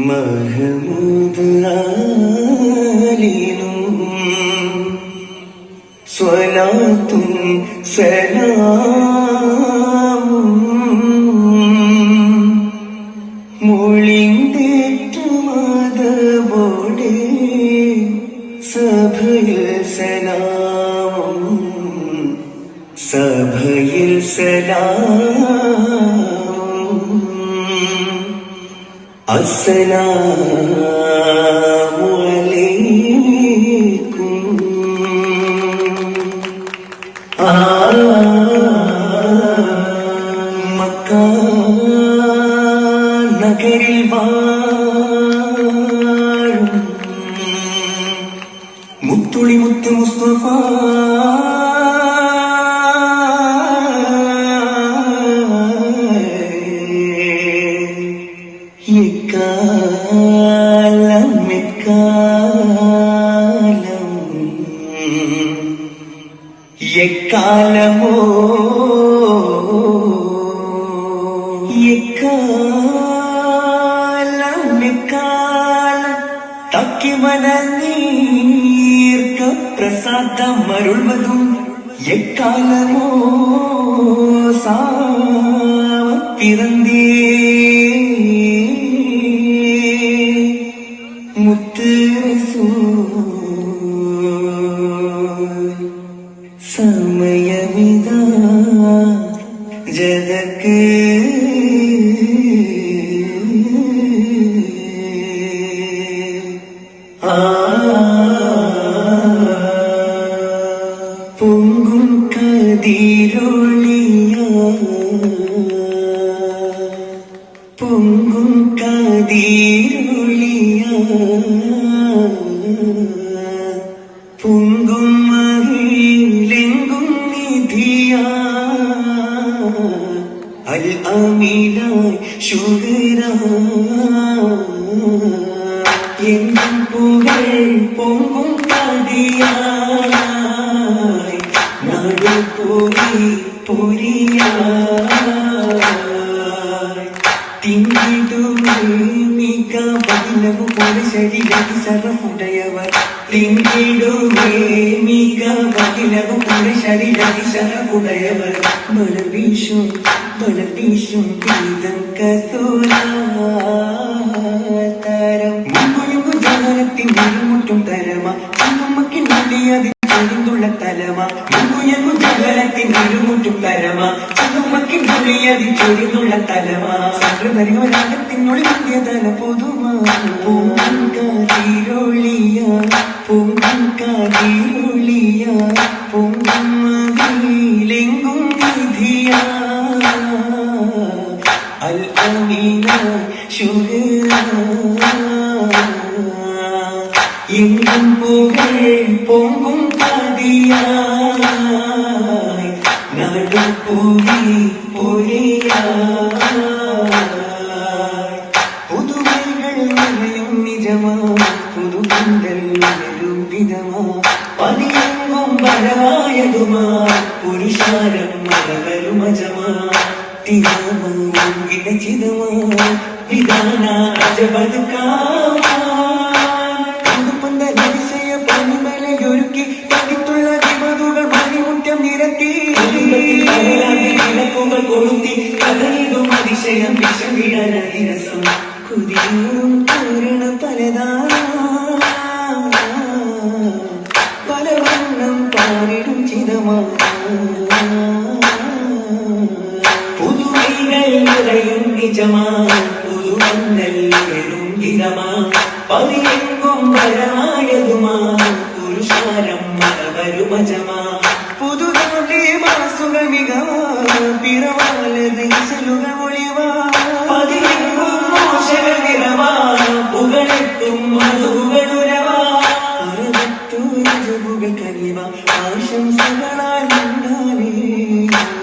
മഹ്മൂദ് ആലിനും സ്വലാത്തും സലാമും മൊഴിന്തേറ്റുമതോടെ സഭയിൽ സലാമും സഭയിൽ സലാമും അസ്സലാമു അലൈക്കും മക്ക നഗരിൽ വാഴും മുത്തുളി മുത്ത് മുസ്തഫ എക്കാലം എക്കാലമോ എക്കാലം തക്കി മനനീർക്ക പ്രസാദം അരുൾവതും എക്കാലമോ സാവപ്പിറന്തേ മുത്ത് സമയമിതാ ജഗക്ക് പൊങ്കും കതിരൊളിയ പൊങ്കും കതിരൊളിയ പൊങ്കും മഹിലെങ്കും നിധിയ അൽ അമീനായി ശുഗര എന്നും പുകൾ പൊങ്കും കതി പാതിയായി നാട് പൊരിയായി തിങ്ങിടുമേ മിക ബലവു പോലെ ശരീരത്തിൽ സർവ്വമുടയവർ തിങ്ങിടുമേ മിക ബലവു പോലെ ശരീരത്തിൽ സർവ്വമുടയവർ മലർ വീശും ഗീതം കസൂരാതരം മുമ്പുയമ്പു ജാലത്തിൻ മുട്ടും തരമ നമ്മക്കിൻ മുടിയതിൽ ചൊരിന്തുള്ള തലമ മുമ്പുയമ്പു ജാലത്തിൻ മുട്ടും തരമ നമ്മക്കിൻ മുടിയതിൽ ചൊരിന്തുള്ള തലമ സംഘപരിവരാഗത്തിനുള്ളിൽ മുന്തിയ തല പൊതുമാ പൂങ്കാതിരൊളിയ പൊങ്ങുമതിയിലെങ്കും നിധിയ അൽഅമീന ശുഹ്ര എങ്കും പുകൾ പൊങ്കും പതിയായി നടു പൊരിയായി പുതുമൈകൾ നിറയും നിജമാ പുതുപന്തൽ വരും വിധമാ പതിയെങ്കും പരമായതുമാ പുരുഷാരം മലകരുമജമാ തിരുമൂങ്കിടച്ചിതമാ വിധാന അജബതുക്കാതിശയ പണിമലയൊരുക്കി പതിത്തുള്ള വിമതുകൾ മണിമുറ്റം നിരത്തി വിളക്കുകൾ കൊളുത്തി കഥയിടും അതിശയം വിഷമിടരസം കുതിരും പൂരണ പലവണ്ണം പാടിടും ചിതമാ പുതുമൈകൾ നിജമാ പുതുവന്നൽ വെറും ഗിരമാ പതിയെങ്കും പരമായതുമാ പുരുഷാരം മരവരുമജമാ പുതുതാണ്ടി മാസുകൾ മികവാ പിറവാലത് ഇസലുകൾ ഒളിവാ പതിയെങ്കും മോശകൾ നിറവാ പുകളെത്തും മധുകളുരവാ അറുപത്തൂരജുകൾ കനിവാ ആശംസകളാൽ ഉണ്ടാവേ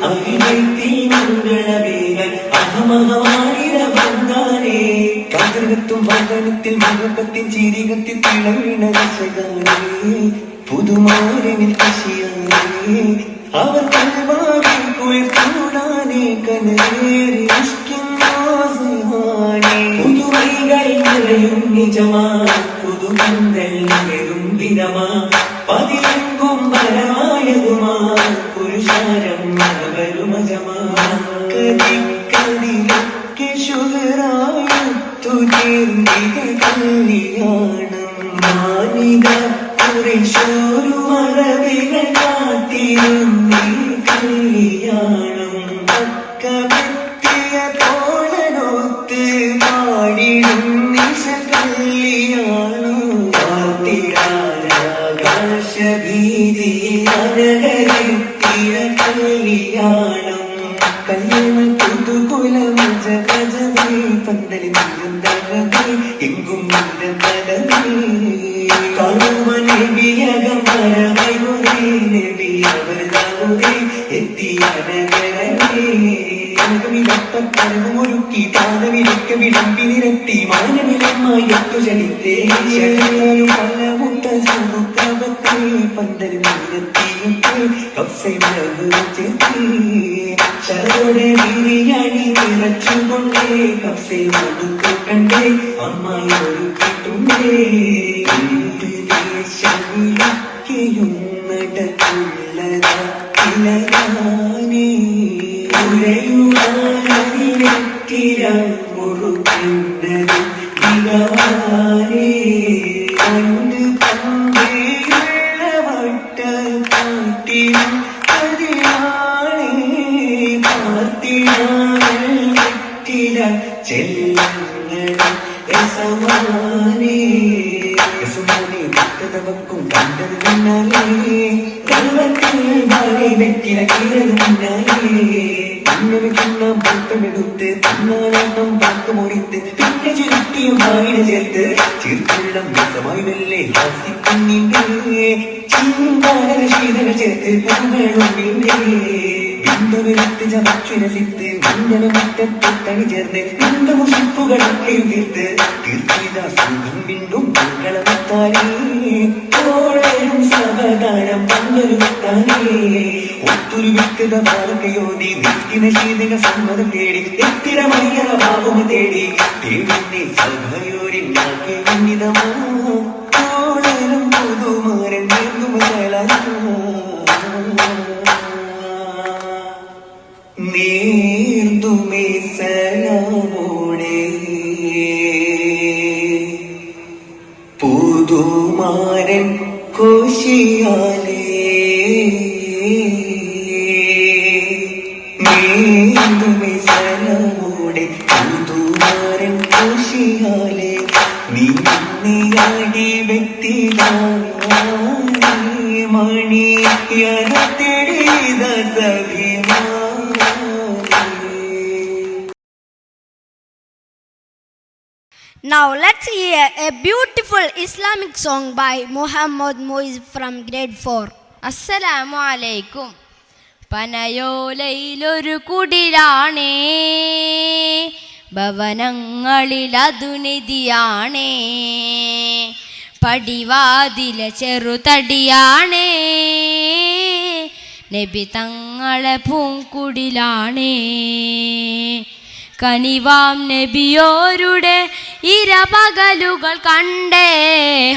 അഭിനയത്തിൽ മംഗളവേഗൻ അഹമഹമായിര വന്ദാനേ കാതൃകത്തും വാഹനത്തിൽ മകപ്പത്തിൻ ചീരികത്തിൽ തിളവിണ ദിശകാനേ പുതുമാരനിൽ കശിയാനേ അവർ കൽവാവിൽ കുളിർത്തൂടാനേ കനേറി ഇഷ്കിന്നോസഹാനേ പുതുമൈകൾ നിറയും നിജമാ പുതുമന്തൽ വെറും ദിനമാ പതിയെങ്കും പരമായതുമാ പുരുഷാരം മലവരുമജമാ കതിക്കതിലൊക്കെ ശുഹറായൊത്തു ചേർന്നിക കല്യാണം മാനിക കുറേശോരു മറവികൾ കാത്തിരുന്നീ കല്യാണം പക്കമെത്തിയ തോളനൊത്ത് പാടിടും നിശ കല്യാണം ആകാശഭീതി അനകരിത്തിയ കല്യാണം കല്യാണ പുതുകുലം ജഗജവേ പന്തലി നിരന്തരവേ എങ്കും നിരന്തരവേ കാണുമ നബിയകം മരമയുരേ നബി അവതാവുരേ എത്തിയ നഗരവേ കനകമിലപ്പത്തരവും ഒരുക്കി പാദവിലൊക്കെ വിളമ്പി നിരത്തി മാനവിലമായി ഒത്തു ചലിത്തേ പല മുട്ട സുഖവത്തേ പന്തലിൽ നിരത്തിയൊക്കെ കഫ്സൈമത് ചേർത്തി ശരതോടെ ബിരിയാണി നിറച്ചുകൊണ്ടേ കഫ്സൈ കൊടുത്തു കണ്ടേ അമ്മായി ഒരുക്കിട്ടുണ്ടേ ദേശമിലൊക്കെയും നടക്കുള്ളതാ ഇലയാനേ ഉരയുവാനിരത്തിരമുറുകിന്നത് ഭഗവാനേ പണ്ട് പണ്ടേയുള്ള വട്ട പാട്ടിനും അതിലാണേ പാർത്തിനാണെത്തിര ചെല്ലങ്ങളും രസമാനേ രസമാനേ ഭക്തതവക്കും കണ്ടത് മുന്നാലേ കള്ളത്തിൽ വാഴை വെറ്റില കിഴത് മുന്നാലേ പിന്നെടുത്ത് പിന്നാലെണ്ണം പാക്ക് മുറിത്ത് പിന്നെ ചുരുട്ടിയും വായില ചേർത്ത് ചീർത്തുള്ളം രസമായി വെല്ലേ ഹാസിക്കുന്നിന്റെ ചിന്താനക ശീതകൾ ചേർത്ത് പൂങ്കളുണ്ടിന്റെ ബിന്ദുവിലത്ത് ചമച്ചുരസിത്ത് മഞ്ഞളുമിട്ടൊട്ടണി ചേർന്ന് നിന്റെ മുഷിപ്പുകളൊക്കെ തീർത്ത് തീർത്തിത സുഖം വീണ്ടും മംഗളമത്താരേ ഓളയും സഹതാരം പങ്കരു വിട്ടാനേ ഒത്തൊരു വ്യക്തത പാർക്കയോതി നിൽക്കുന്ന ശീതക സമ്മതം തേടി എത്തിരമയ്യ ഭാവം തേടി തേടുന്നേ സഭയോരിണ്ടാക്കിയ ഉന്നിതമോ ഓളനും പുതുമാരൻ നീർന്നുമേ സലാമോടെ പുതുമാരൻ കോശിയാലേ നീർന്നുമേ സലാമോടെ പുതുമാരൻ കോശിയാലേ നീ നിന്നെയാടി വ്യക്തിയായി മണി യനത്തിടിത Now let's hear a beautiful Islamic song by Muhammad Moiz from grade 4. അസ്സലാമു അലൈക്കും. പനയോലയിലൊരു കുടിലാണേ, ഭവനങ്ങളിലതു നിധിയാണേ, പടിവാതിലെ ചെറുതടിയാണേ, നബി തങ്ങളെ പൂങ്കുടിലാണേ. കനിവാം നബിയോരുടെ ഇരപകലുകൾ കണ്ടേ,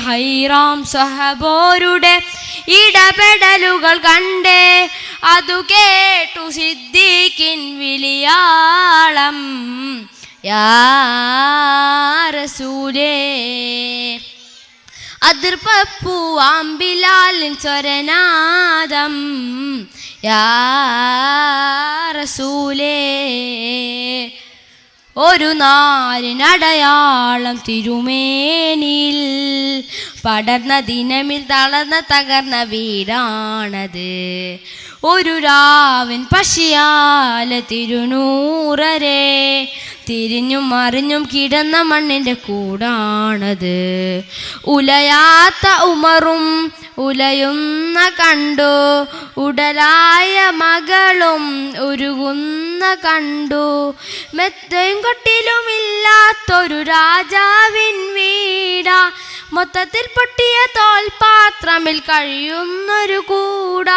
ഹൈറാം സഹബോരുടെ ഇടപെടലുകൾ കണ്ടേ, അതു കേട്ടു സിദ്ദീഖിൻ വിളിയാളം യാ റസൂലേ. അതിർപ്പൂവാം ബിലാലിൻ സ്വരനാദം യാ റസൂലേ. ഒരു നാരിനടയാളം തിരുമേനിൽ പടർന്ന ദിനമിൽ തളർന്ന തകർന്ന വീടാണത്. ഒരു രാവിൻ പശിയാല തിരുനൂറരെ തിരിഞ്ഞും മറിഞ്ഞും കിടന്ന മണ്ണിൻ്റെ കൂടാണത്. ഉലയാത്ത ഉമറും ഉലയുന്ന കണ്ടു, ഉടലായ മകളും ഉരുകുന്ന കണ്ടു. മെത്തയും കൊട്ടിലുമില്ലാത്തൊരു രാജാവിൻ വീടാ, മൊത്തത്തിൽ പൊട്ടിയ തോൽപാത്രമിൽ കഴിയുന്നൊരു കൂട.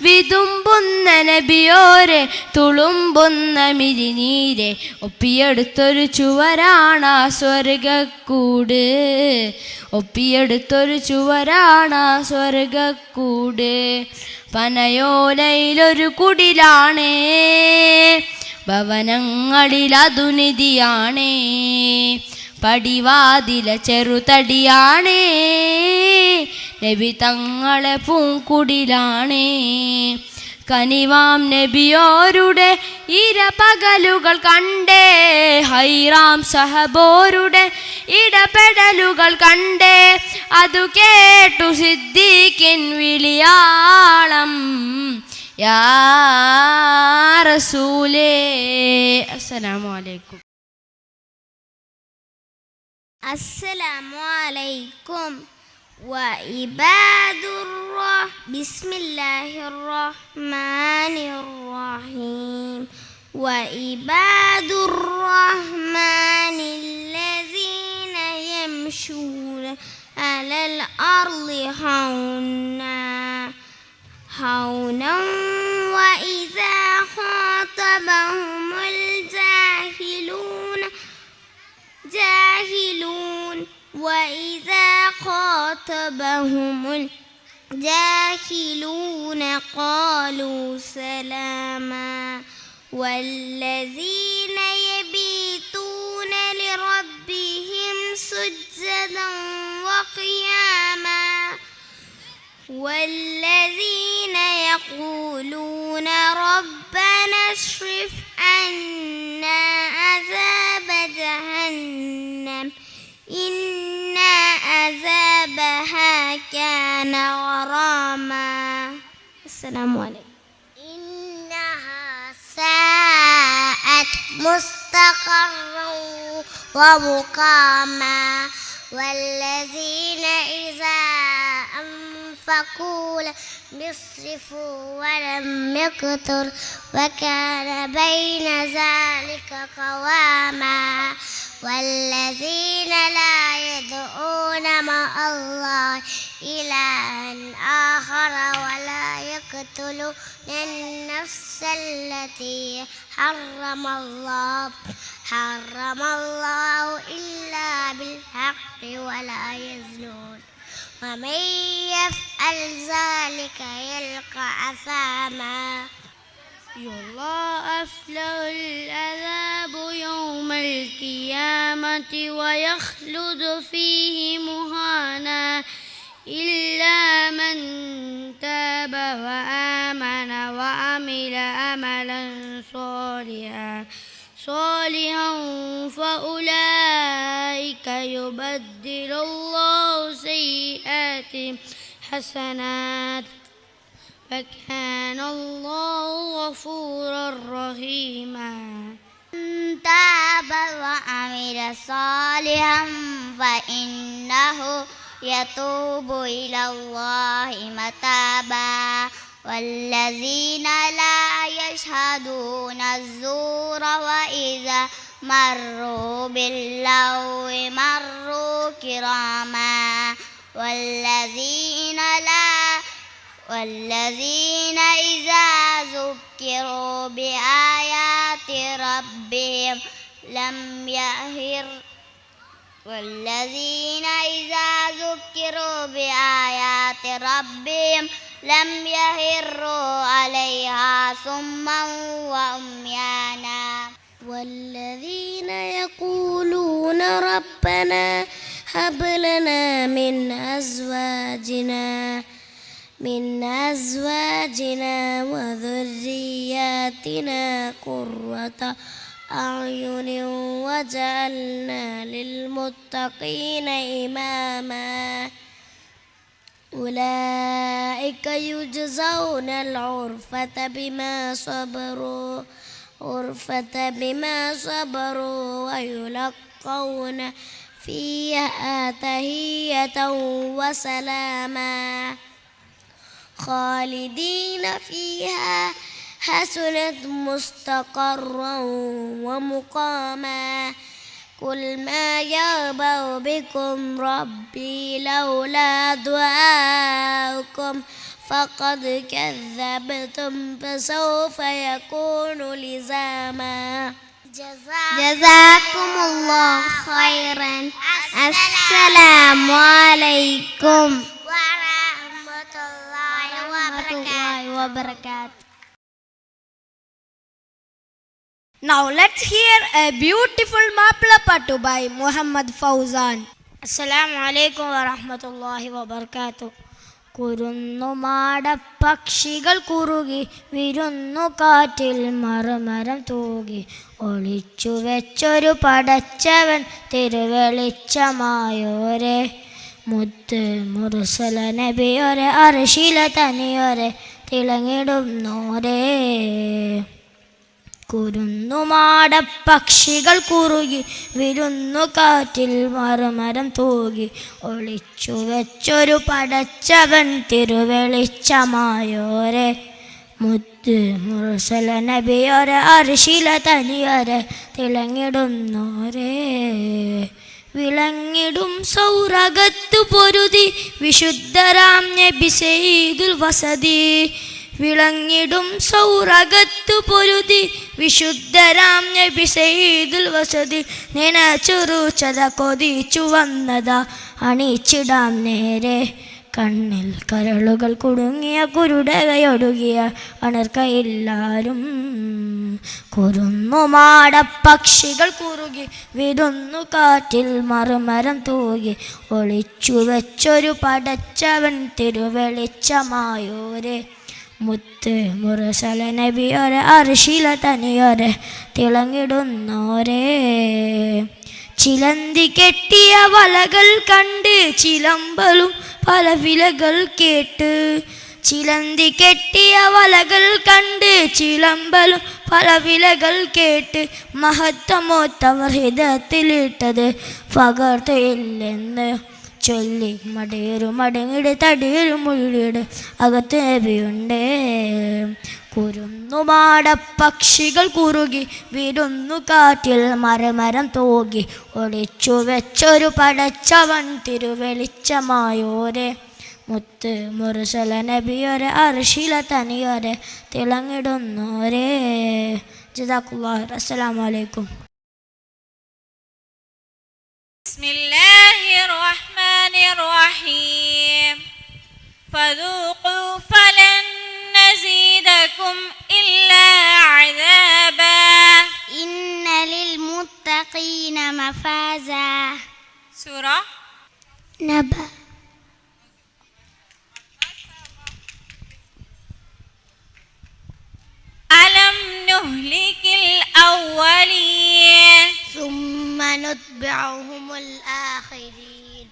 വിതുമ്പുന്ന നബിയോരെ തുളുമ്പുന്ന മിരിനീരെ ഒപ്പിയെടുത്തൊരു ചുവരാണ സ്വർഗക്കൂട്, ഒപ്പിയെടുത്തൊരു ചുവരാണ സ്വർഗക്കൂട്. പനയോലയിലൊരു കുടിലാണേ, ഭവനങ്ങളിലതു നിധിയാണേ, പടിവാതിലെ ചെറുതടിയാണേ, നബി തങ്ങളെ പൂങ്കുടിലാണേ. കനിവാം നബിയോരുടെ ഇരപകലുകൾ കണ്ടേ, ഹൈറാം സഹബോരുടെ ഇടപെടലുകൾ കണ്ടേ, അതു കേട്ടു സിദ്ദീഖിൻ വിളിയാളം യാ റസൂലേ. അസ്സലാമു അലൈക്കും. السلام عليكم بسم الله الرحمن الرحيم. وعباد الرحمن الذين يمشون على الأرض هونا وإذا خاطبهم الجاهلون وإذا خاطبهم الجاهلون قالوا سلاما. والذين يبيتون لربهم سجدا وقياما. والذين يقولون ربنا اصرف عنا عذاب جهنم إن عذابها كان غراما. السلام عليكم. إنها ساءت مستقرا ومقاما. والذين إذا أنفقوا لم يسرفوا ولم يقتروا وكان بين ذلك قواما. والذين لا يدعون مع الله إلها آخر ولا يقتلون النفس التي حرم الله إلا بالحق ولا يزنون ومن يفعل ذلك يلقى أثاما يضاعف له العذاب يوم القيامة ويخلد فيه مهانا إلا من تاب وآمن وعمل عملا صالحا فأولئك يبدل الله سيئاتهم حسنات فكان الله غفورا رحيما تاب وعمل صالحا فإنه يتوب إلى الله متابا والذين لا يشهدون الزور وإذا مروا باللغو مروا كراما والذين إذا ذكروا بآيات ربهم لم يهروا عليها صما وعميانا والذين يقولون ربنا هب لنا من أزواجنا وذرياتنا قرة أعين وجعلنا للمتقين إماما أولئك يجزون الغرفة بما صبروا ويلقون فيها تحية وسلاما خالدين فيها حسنت مستقرا ومقاما قل ما يعبأ بكم ربي لولا دعاؤكم فقد كذبتم فسوف يكون لزاما جزاكم الله خيرا السلام عليكم ورحمة الله وبركاته. Now let's hear a beautiful Mapla Pattu by Muhammad Fauzan. Assalamu alaikum wa rahmatullahi wa barakatuh. കുരുന്നുമാട പക്ഷികൾ കുറുകി വിരുന്നു കാറ്റിൽ മറുമരം തൂകി ഒളിച്ചു വെച്ചൊരു പടച്ചവൻ തിരുവെളിച്ചമായോരെ മുത്ത് മുർസല നബിയോരെ അർശില തനിയോരെ തിളങ്ങിടുന്നോരേ കുരുന്നുമാട പക്ഷികൾ കുറുകി വിരുന്നു കാറ്റിൽ മറുമരം തൂകി ഒളിച്ചു വെച്ചൊരു പടച്ചവൻ തിരുവെളിച്ചമായോരെ മുത്ത് മുർസല നബിയോരെ അർശില തനിയോരെ തിളങ്ങിടുന്നോരേ വിളങ്ങിടും സൗരകത്തു പൊരുതി വിശുദ്ധരാം നബി സയ്യിദുൽ വസതി വിളങ്ങിടും സൗരകത്തു പൊരുതി വിശുദ്ധരാം നബി സയ്യിദുൽ വസതി നിനച്ചുറുച്ചത കൊതിച്ചു വന്നതാ അണിച്ചിടാം നേരെ കണ്ണിൽ കരളുകൾ കുടുങ്ങിയ കുരുടകയൊടുകിയ അണർക്കയില്ലാരും കുരുന്നുമാട പക്ഷികൾ കുറുകി വിരുന്നു കാറ്റിൽ മറുമരം തൂകി ഒളിച്ചു വെച്ചൊരു പടച്ചവൻ തിരുവെളിച്ചമായോരെ മുത്ത് മുർസല നബിയോരെ അർശില തനിയോരെ തിളങ്ങിടുന്നോരേ ചിലന്തി കെട്ടിയ വലകൾ കണ്ട് ചിലമ്പലും പല വിലകൾ കേട്ട് ചിലന്തി കെട്ടിയ വലകൾ കണ്ട് ചിലമ്പലും പല വിലകൾ കേട്ട് മഹത്വമോത്തവർ ഹിതത്തിലിട്ടത് പകർത്തില്ലെന്ന് ചൊല്ലി മടങ്ങിട് തടിയൊരു മുള്ളിട് അകത്ത് നബിയുണ്ട് കുരുന്നുമാട പക്ഷികൾ കുറുകി വിരുന്നു കാറ്റിൽ മരമരം തൂകി ഒളിച്ചു വെച്ചൊരു പടച്ചവൻ തിരുവെളിച്ചമായോരെ മുത്ത് മുർസല നബിയോരെ അർശില തനിയോരെ തിളങ്ങിടുന്നോരേ. ജസാക്കുല്ലാഹ്. അസ്സലാമു അലൈക്കും. ബിസ്മില്ലാഹിർ റഹ്മാനിർ റഹീം. ഫദൂഖൂ ഫലൻ നസീദകും ഇല്ലാ അദാബാ. ഇന്ന ലിൽ മുത്തഖീന മഫാസ. സൂറ നബ. അലം നുഹ്ലികിൽ അവ്വലീൻ. ثم نتبعهم الآخرين.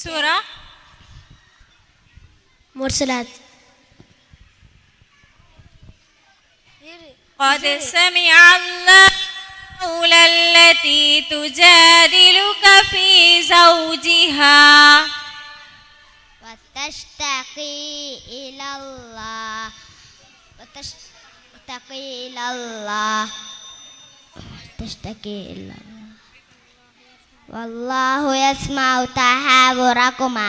സൂറ മുർസലാത്ത്. قد سمع الله قول التي تجادلك في زوجها وتشتكي إلى الله. تشتكي إلى الله. والله يسمع تحاوركما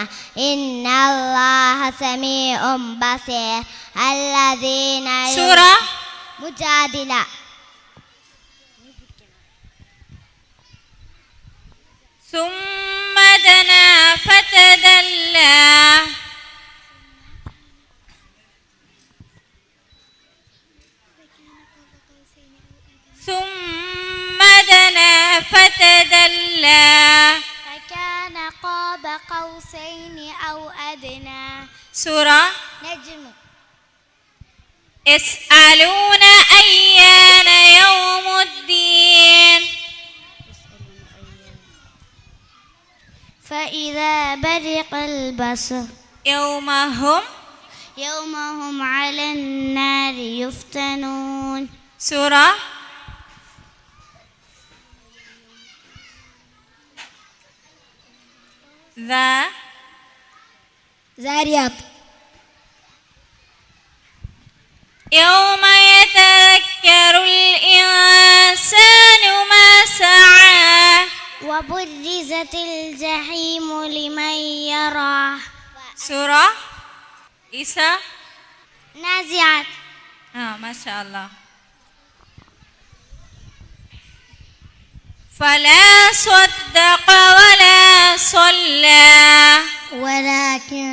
إن الله سميع بصير. الذين سورة مجادلة. ثم دنا فتدلى. ثم دنا فتدلى. فكان قاب قوسين أو أدنى. سورة نجم. يسألون أيان يوم الدين. فإذا برق البصر. يوم هم على النار يفتنون. سورة زاريات. يوم يتذكر الإنسان ما سعى. وبرزت الجحيم لمن يرى. سورة إسا نازعات. ما شاء الله. فلا صدق ولا صلى ولكن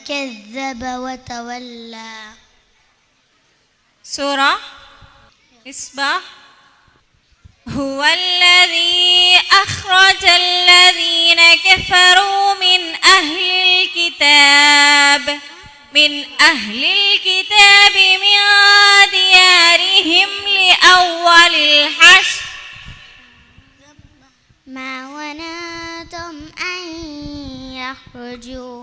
كذب وتولى. سورة إصباح. هو الذي أخرج الذين كفروا من أهل الكتاب من ديارهم لأول الحشر. ما ظننتم أن يخرجوا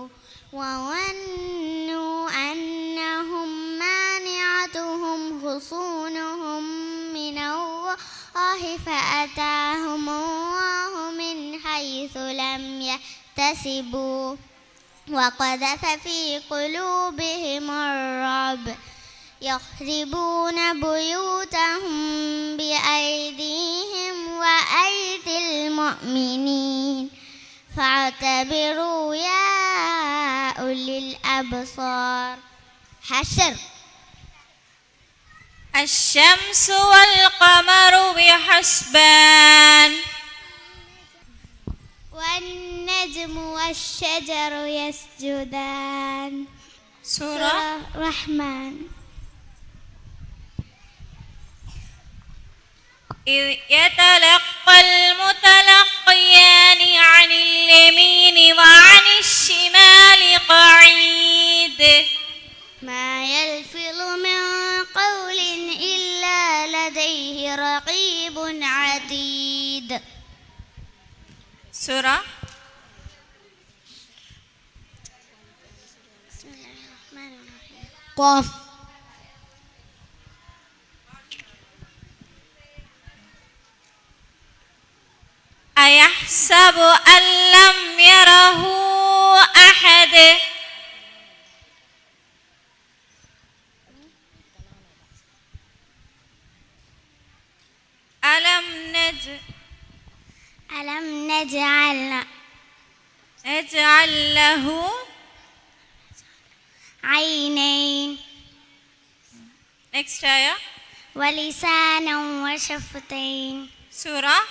وظنوا أنهم مانعتهم حصونهم من الله فأتاهم الله من حيث لم يحتسبوا وقذف في قلوبهم الرعب يخربون بيوتهم بأيديهم وأيدي المؤمنين فاعتبروا يا أولي الأبصار. حشر. الشمس والقمر بحسبان. والنجم والشجر يسجدان. سورة الرحمن. إذ يتلقى المتلقيان عن اليمين وعن الشمال قعيد. ما يلفظ من قول إلا لديه رقيب عتيد. سورة قاف. أيحسب أن لم يره أحد. ألم نجعل اجعل له عينين next ayah ولسانا وشفتين. surah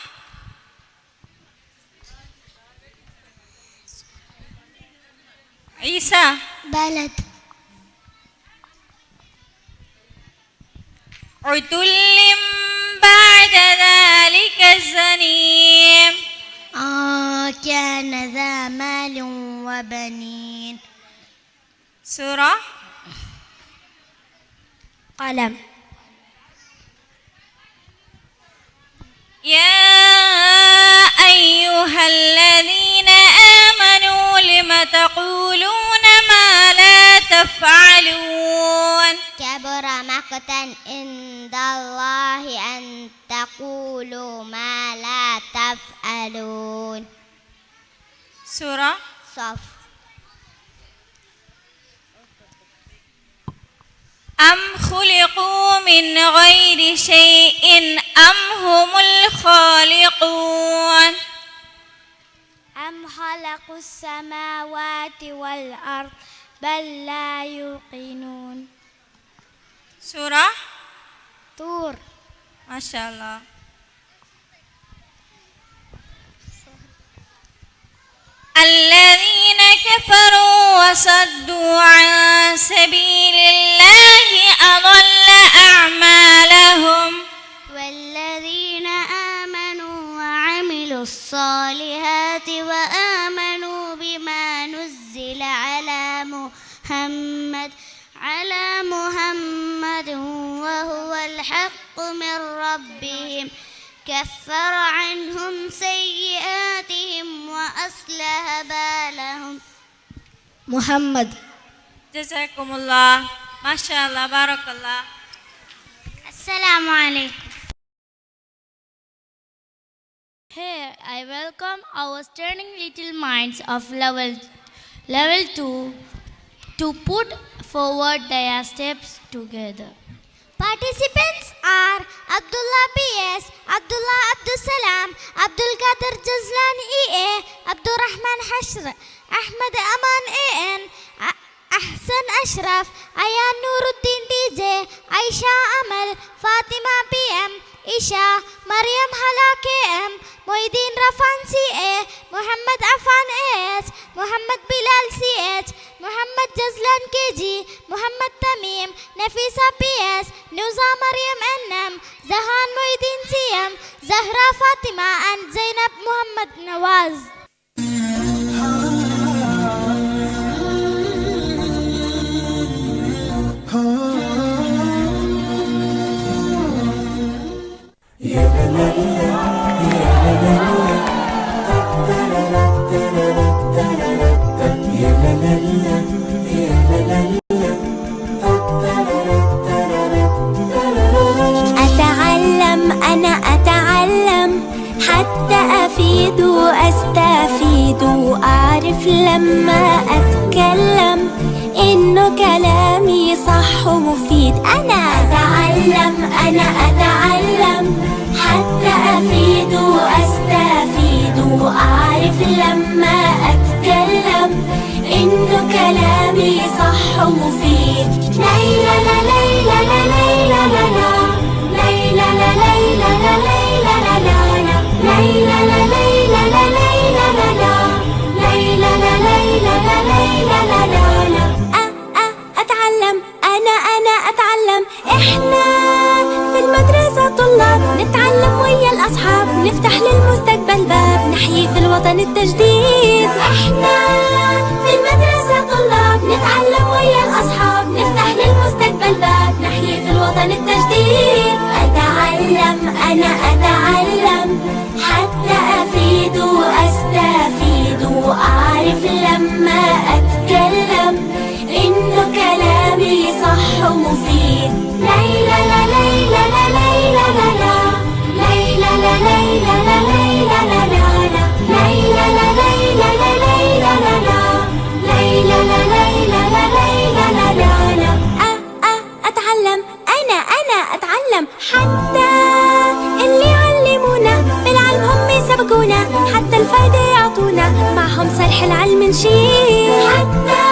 Isa بلد عتل بعد ذلك الزنيم كان ذا مال وبنين. surah قلم يا أيها الذين آمنوا لم تقولون ما لا تفعلون كبر مقتا عند الله أن تقولوا ما لا تفعلون. surah صف أم خلقوا من غير شيء أم هم الخالقون أم خلقوا السماوات والأرض بل لا يوقنون. surah طور ما شاء الله الذين كفروا وصدوا عن سبيل الله أضل أعمالهم والذين آمنوا وعملوا الصالحات وآمنوا بما نزل على محمد وهو الحق من ربهم كفر عنهم سيئاتهم وأصلح بالهم. محمد. جزاكم الله ما شاء الله بارك الله. السلام عليكم. Here I welcome our sturdy little minds of level 2 to put forward their steps together. Participants are Abdullah PS, Abdullah Abdul Salam, Abdul Qadir Jazlan EA, Abdul Rahman Hashr, Ahmed Aman AN, Ahsan Ashraf, Ayan Nuruddin DJ, Aisha Amal, Fatima PM, Isha, Maryam Hala KM, Moidin Rafan CA, Muhammad Afan AS, Muhammad Bilal CH, Muhammad Jazlan KG, Muhammad Tamim, Nafisa PS, Nuza Maryam NM, Zahan Moidin CM, Zahra Fatima and Zainab Muhammad Nawaz. أنا أتعلم حتى أفيد وأستفيد وأعرف لما أتكلم إنه كلامي صح ومفيد. أنا أتعلم حتى أفيد وأستفيد وأعرف لما أتكلم إنه كلامي صح ومفيد. ليلى لا ليلى لا ليلى لا لا ليلى لا ليلى لا ليلى لا لا ليلى لا ليلى لا ليلى لا لا ليلى لا ليلى لا ليلى لا لا أتعلم أنا أتعلم. إحنا في المدرسة طلاب نتعلم ويا الأصحاب نفتح للمستقبل باب نحيي في الوطن التجديد. إحنا في المدرسة طلاب نتعلم ويا الأصحاب نفتح للمستقبل باب نحيي في الوطن التجديد. أنا أتعلم حتى أفيد وأستفيد وأعرف لما أتكلم إنه كلامي صح ومفيد. ليلى لا ليلى لا ليلى لا لا ليلى لا ليلى لا ليلى لا لا ليلى لا ليلى لا ليلى لا لا ليلى لا ليلى لا ليلى لا لا أتعلم أنا أتعلم حتى اللي علمونا بالعلم هم سبقونا حتى الفايدة يعطونا معهم صالح صرح العلم نشيد، حتى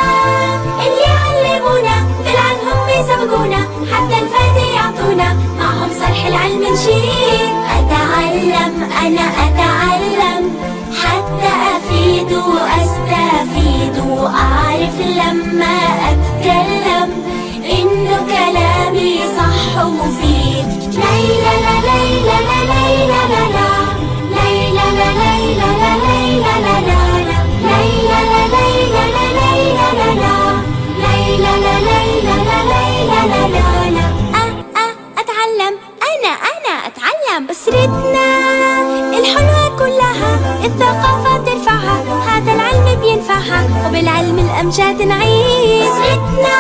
اللي علمونا بالعنهم بيسبقونا، حتى الفايدة يعطونا معهم صرح العلم نشيد. أتعلم أنا أتعلم حتى أفيد وأستفيد، وأعرف لما أتكلم إنه كلامي صح ومفيد. ليلى لا ليلى لا ليلى لا لا ليلى لا ليلى لا ليلى لا لا ليلى لا ليلى لا ليلى لا لا ليلى لا ليلى لا ليلى لا لا. أتعلم أنا أتعلم أسرتنا الحلوة كلها، الثقافة ترفعها، هذا العلم بينفعها، وبالعلم الأمجاد نعيش. أسرتنا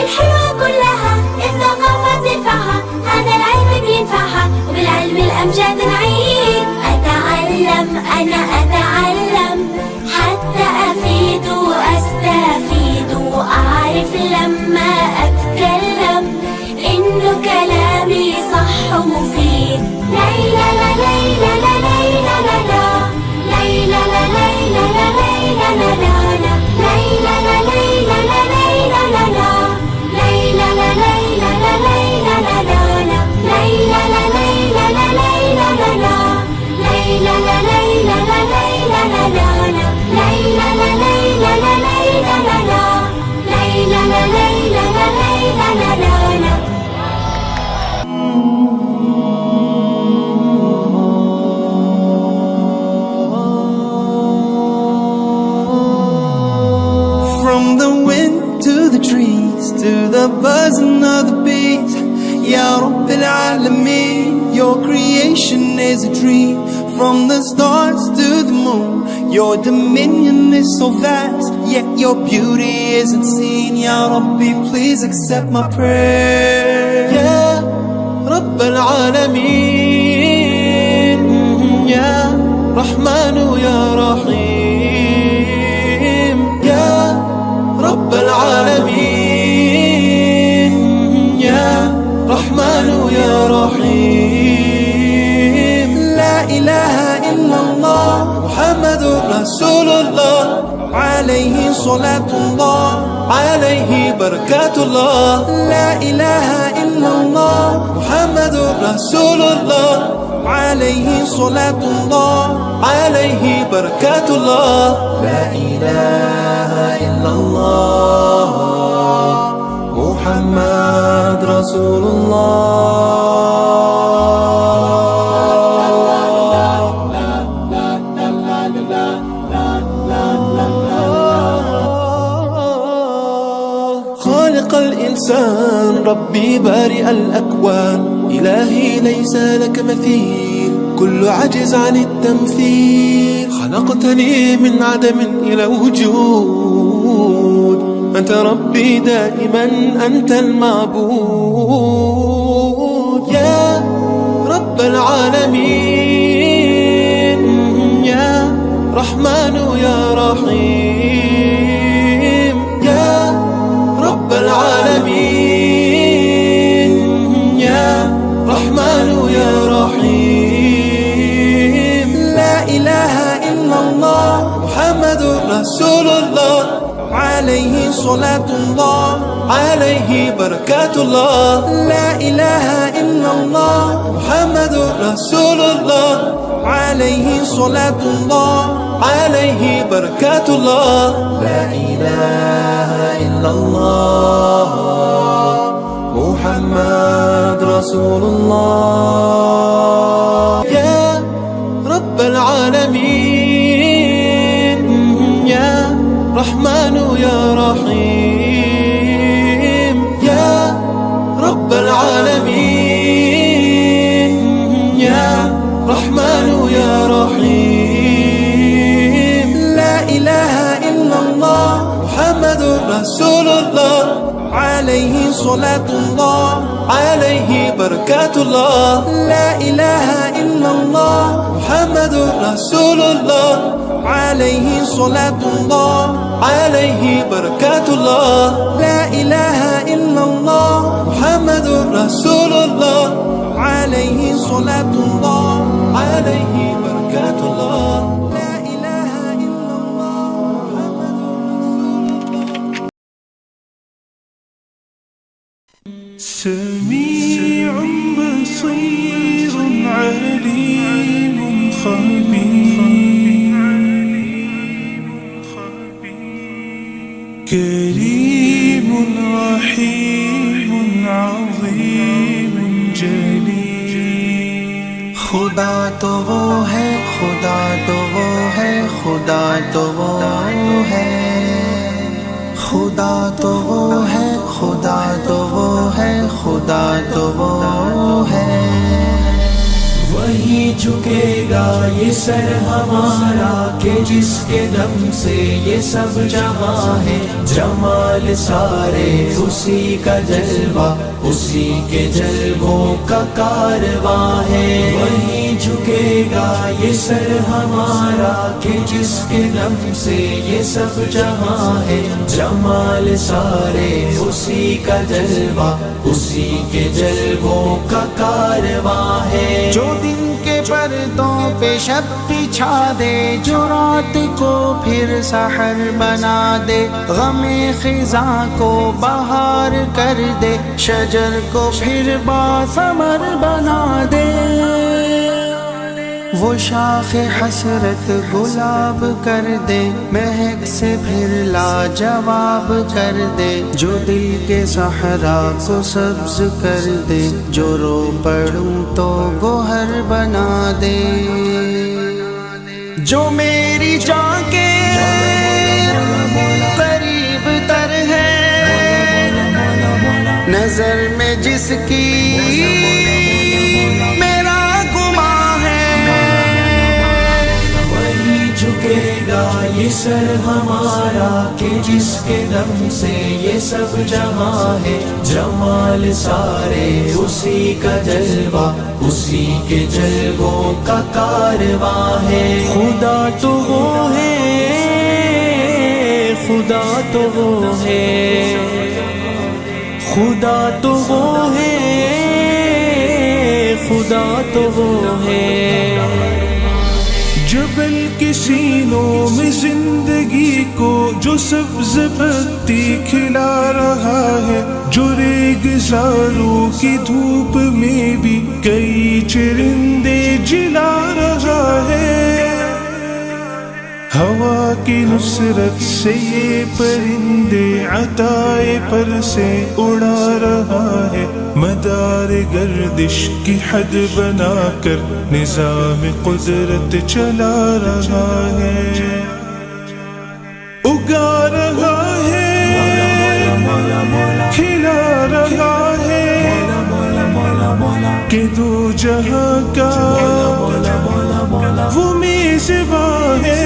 الحلوة كلها، الثقافة ترفعها، هذا العلم بينفعها، وبالعلم الأمجاد نعيش. أتعلم أنا أتعلم حتى أفيد وأستفيد، وأعرف لما أتكلم إنه كلامي صح ومفيد. ليلى لا ليلى لا ليلى لا لا ليلى لا ليلى لا ليلى لا لا ليلى لا ليلى لا ليلى لا لا ليلى لا ليلى لا ليلى لا لا ليلى لا ليلى لا ليلى لا لا ليلى لا ليلى لا ليلى لا لا ليلى لا ليلى لا ليلى لا لا ليلى لا ليلى لا ليلى لا لا. From the wind to the trees, to the buzzing of the bees, Ya Rabbil Alameen, your creation is a dream. From the stars to the moon, your dominion is so vast, yet your beauty isn't seen. Ya Rabbi, please accept my prayer. Ya Rabbil Alameen, Ya Rahmanu Ya Rahim, Ya رب العالمين، يا رحمن يا رحيم. لا إله إلا الله محمد رسول الله، عليه صلاة الله عليه بركات الله. لا إله إلا الله محمد رسول الله، عليه صلاة الله عليه بركات الله. لا إله إلا الله محمد رسول الله. خالق الإنسان ربي بارئ الأكوان، إلهي ليس لك مثيل، كل عجز عن التمثيل. خلقتني من عدم إلى وجود، أنت ربي دائما أنت المعبود. يا رب العالمين، يا رحمن يا رحيم، يا رب العالمين، يا رحمن يا رحيم. لا إله إلا الله محمد رسول الله، عليه صلاة الله عليه بركات الله. لا إله إلا الله محمد رسول الله، عليه صلاة الله عليه بركات الله. لا إله إلا الله محمد رسول الله. يا رب العالمين، يا رحمن يا رحيم، يا رب العالمين، يا رحمن يا رحيم. لا إله إلا الله محمد رسول الله، عليه صلاة الله عليه بركات الله. لا إله إلا الله محمد رسول الله، عليه صلاة الله عليه بركات الله. لا إله إلا الله محمد رسول الله، عليه صلاة الله عليه بركات الله. لا إله إلا الله. سميع بصير عليم خبير كريم رحيم عظيم جليل خدا تو وہ ہے خدا تو وہ ہے خدا تو وہ ہے خدا تو وہ ہے خدا تو وہ ہے خدا تو وہ ہے وہی جھکے گا یہ سر ہمارا کہ جس کے دم سے یہ سب جہاں ہے جمال سارے اسی کا جلوہ اسی کے جلووں کا کارواں ہے وہی جھکے گا یہ سر ہمارا کہ جس کے دم سے یہ سب جہاں ہے جمال سارے اسی کا جلوہ اسی کے جلووں کا کارواں ہے جو دن کے پردوں پہ شب بچھا دے جو رات کو پھر سحر بنا دے غم خزاں کو بہار کر دے شجر کو پھر باثمر بنا دے وہ شاخ حسرت گلاب کر دے مہک سے پھر لاجواب کر دے جو دل کے صحرا کو سبز کر دے جو رو پڑوں تو گوہر بنا دے جو میری جان کے قریب تر ہے نظر میں جس کی جھکے گا یہ سر ہمارا کہ جس کے دم سے یہ سب جہاں ہے جمال سارے اسی کا جلوہ اسی کے جلووں کا کارواں ہے خدا تو وہ ہے خدا تو وہ ہے خدا تو وہ ہے خدا تو وہ ہے جبل کے سینوں میں زندگی کو جو سبز پتی کھلا رہا ہے جو ریگزاروں کی دھوپ میں بھی کئی چرندے جلا رہا ہے ہوا کی نصرت سے یہ پرندے عطائے پر سے اڑا رہا ہے مدار گردش کی حد بنا کر نظام قدرت چلا رہا ہے اگا رہا ہے کھلا رہا ہے کہ دو جہاں کا وہ میزباں ہے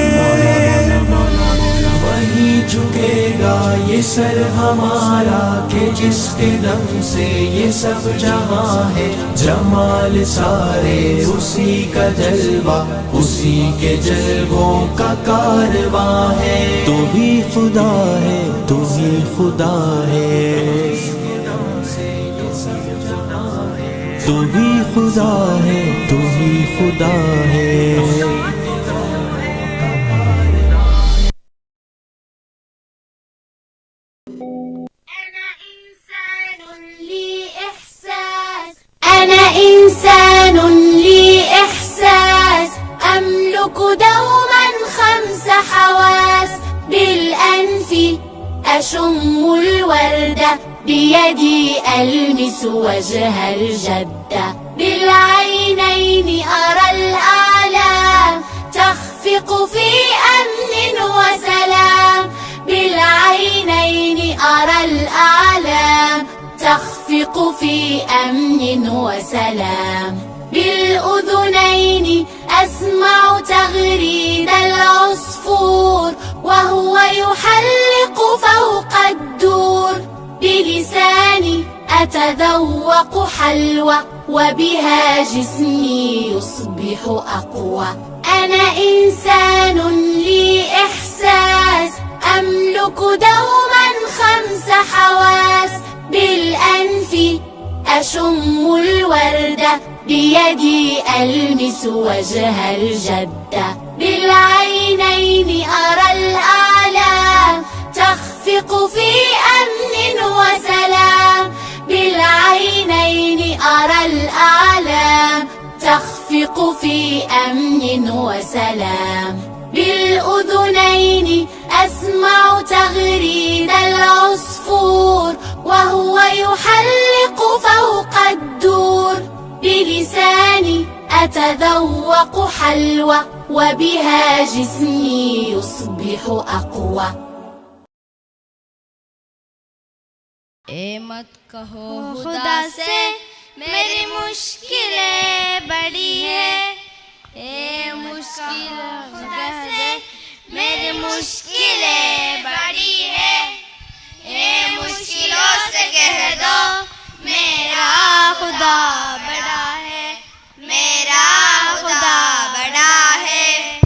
وہی جھکے گا یہ سر ہمارا کہ جس کے دم سے یہ سب جہاں ہے جمال سارے اسی کا جلوہ اسی کے جلووں کا کارواں ہے تو ہی خدا ہے تو ہی خدا ہے تو ہی خدا ہے تو ہی خدا ہے أنا إنسان لي إحساس أملك دوما 5 حواس بالأنف أشم الوردة بيدي ألمس وجه الجدة بالعينين أرى الأعلام تخفق في أمن وسلام بالعينين أرى الأعلام تخفق في أمن وسلام بالأذنين أسمع تغريد العصفور وهو يحلق فوق الدور بلساني أتذوق حلوى وبها جسمي يصبح أقوى أنا إنسان لي إحساس أملك دوما 5 حواس بالأنف أشم الوردة بيدي ألمس وجه الجدة بالعينين أرى الأعلام تخفق في أمن وسلام بالعينين العينين أرى الآلام تخفق في أمن وسلام بالأذنين أسمع تغريد العصفور وهو يحلق فوق الدور بلساني أتذوق حلوى وبها جسمي يصبح أقوى اے مت کہو خدا سے میری مشکلیں بڑی ہے، اے مشکل خدا سے میری مشکلیں بڑی ہے، اے مشکلوں سے کہہ دو میرا خدا بڑا ہے، میرا خدا بڑا ہے۔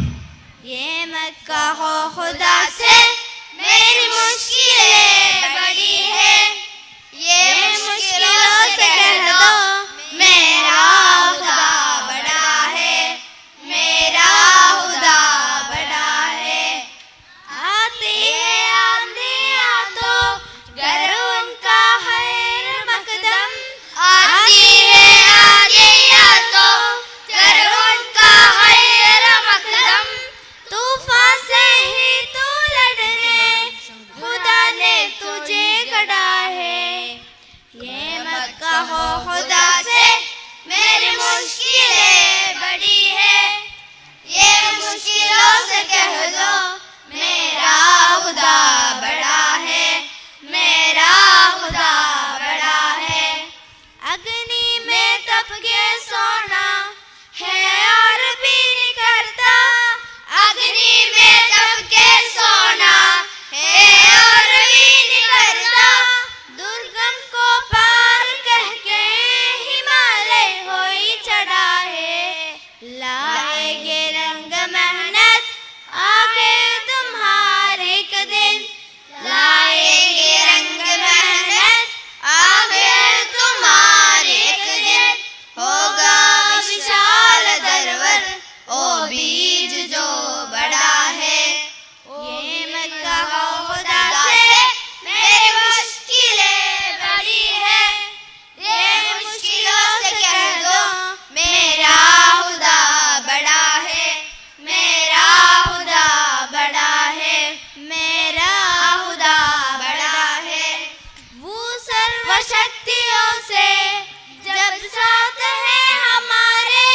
یہ مت کہو خدا سے میری مشکلیں بڑی ہے، یہ مشکلوں سے کہہ دو میرا خدا بڑا ہے، میرا خدا بڑا ہے۔ آتی ہے آندھیاں تو گر ان کا خیر مقدم، آتی ہے آندھیاں تو گر ان کا خیر مقدم، طوفان سے ہی تو لڑنے خدا نے تجھے گڑا ہے۔ یہ مت کہو خدا سے میری مشکلیں بڑی ہے، یہ مشکلوں سے کہہ دو میرا خدا بڑا ہے، میرا خدا بڑا ہے۔ اگنی میں تپ کے سونا ہے اور بھی نہیں کرتا، اگنی میں تپ کے سونا ہے اور بھی نہیں کرتا، درگم کو پار کہہ کے ہمالیہ ہوئی چڑھا ہے، لائے گے رنگ محنت آگے تمہارے ایک دن، لائے گے رنگ محنت آگے تمہارے ایک دن، ہوگا وشال درور او بیج جو بڑا ہے۔ یہ مت کہو خدا سے میری مشکلیں بڑی ہے، یہ مشکلوں سے کہہ دو میرا خدا بڑا ہے، میرا خدا بڑا ہے، میرا خدا بڑا ہے۔ وہ سرو شکتیوں سے جب ساتھ ہے ہمارے،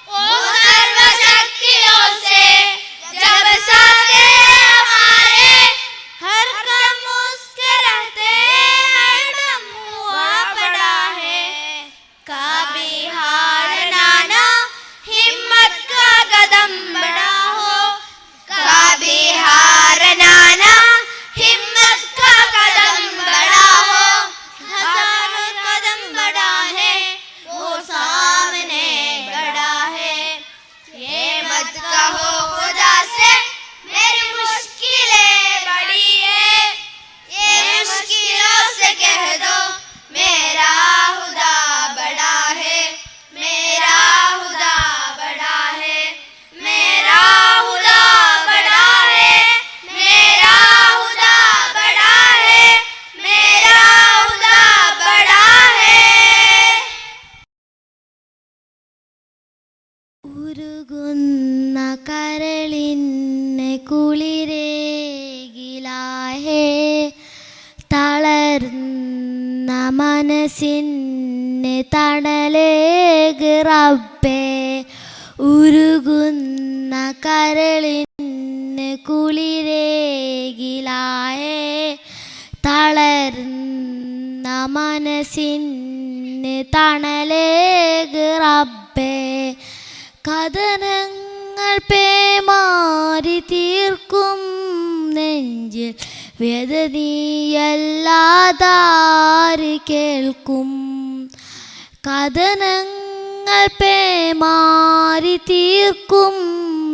وہ سرو شکتیوں سے جب ساتھ ہے ہمارے، ہر کم اس کے رہتے ہر دم ہوا پڑا ہے۔ کبھی ہار نانا ہمت کا قدم بڑا ہو، کبھی ہار نانا ہمت کا قدم بڑا ہو، ہزاروں قدم بڑا ہے وہ سامنے بڑا ہے۔ یہ مت کہو خدا سے میری مشکلیں بڑی ہے، یہ مشکلوں سے کہہ دو میرا خدا بڑا ہے، میرا خدا بڑا ہے، میرا خدا بڑا ہے، میرا خدا بڑا ہے، میرا خدا بڑا ہے۔ ഉരുകുന്ന കരളിന് കുളിരേകിലാഹേ, തളർന്ന മനസ്സിന് തണലേക് റബ്ബേ, ഉരുകുന്ന കരളിന് കുളിരേകിലാഹേ, തളർന്ന മനസ്സിന് തണലേക് റബ്ബേ, കഥനങ്ങൾ പേമാരി തീർക്കും നെഞ്ചിൽ വ്യതനീയല്ലാതാര് കേൾക്കും, കഥനങ്ങൾ പേമാരി തീർക്കും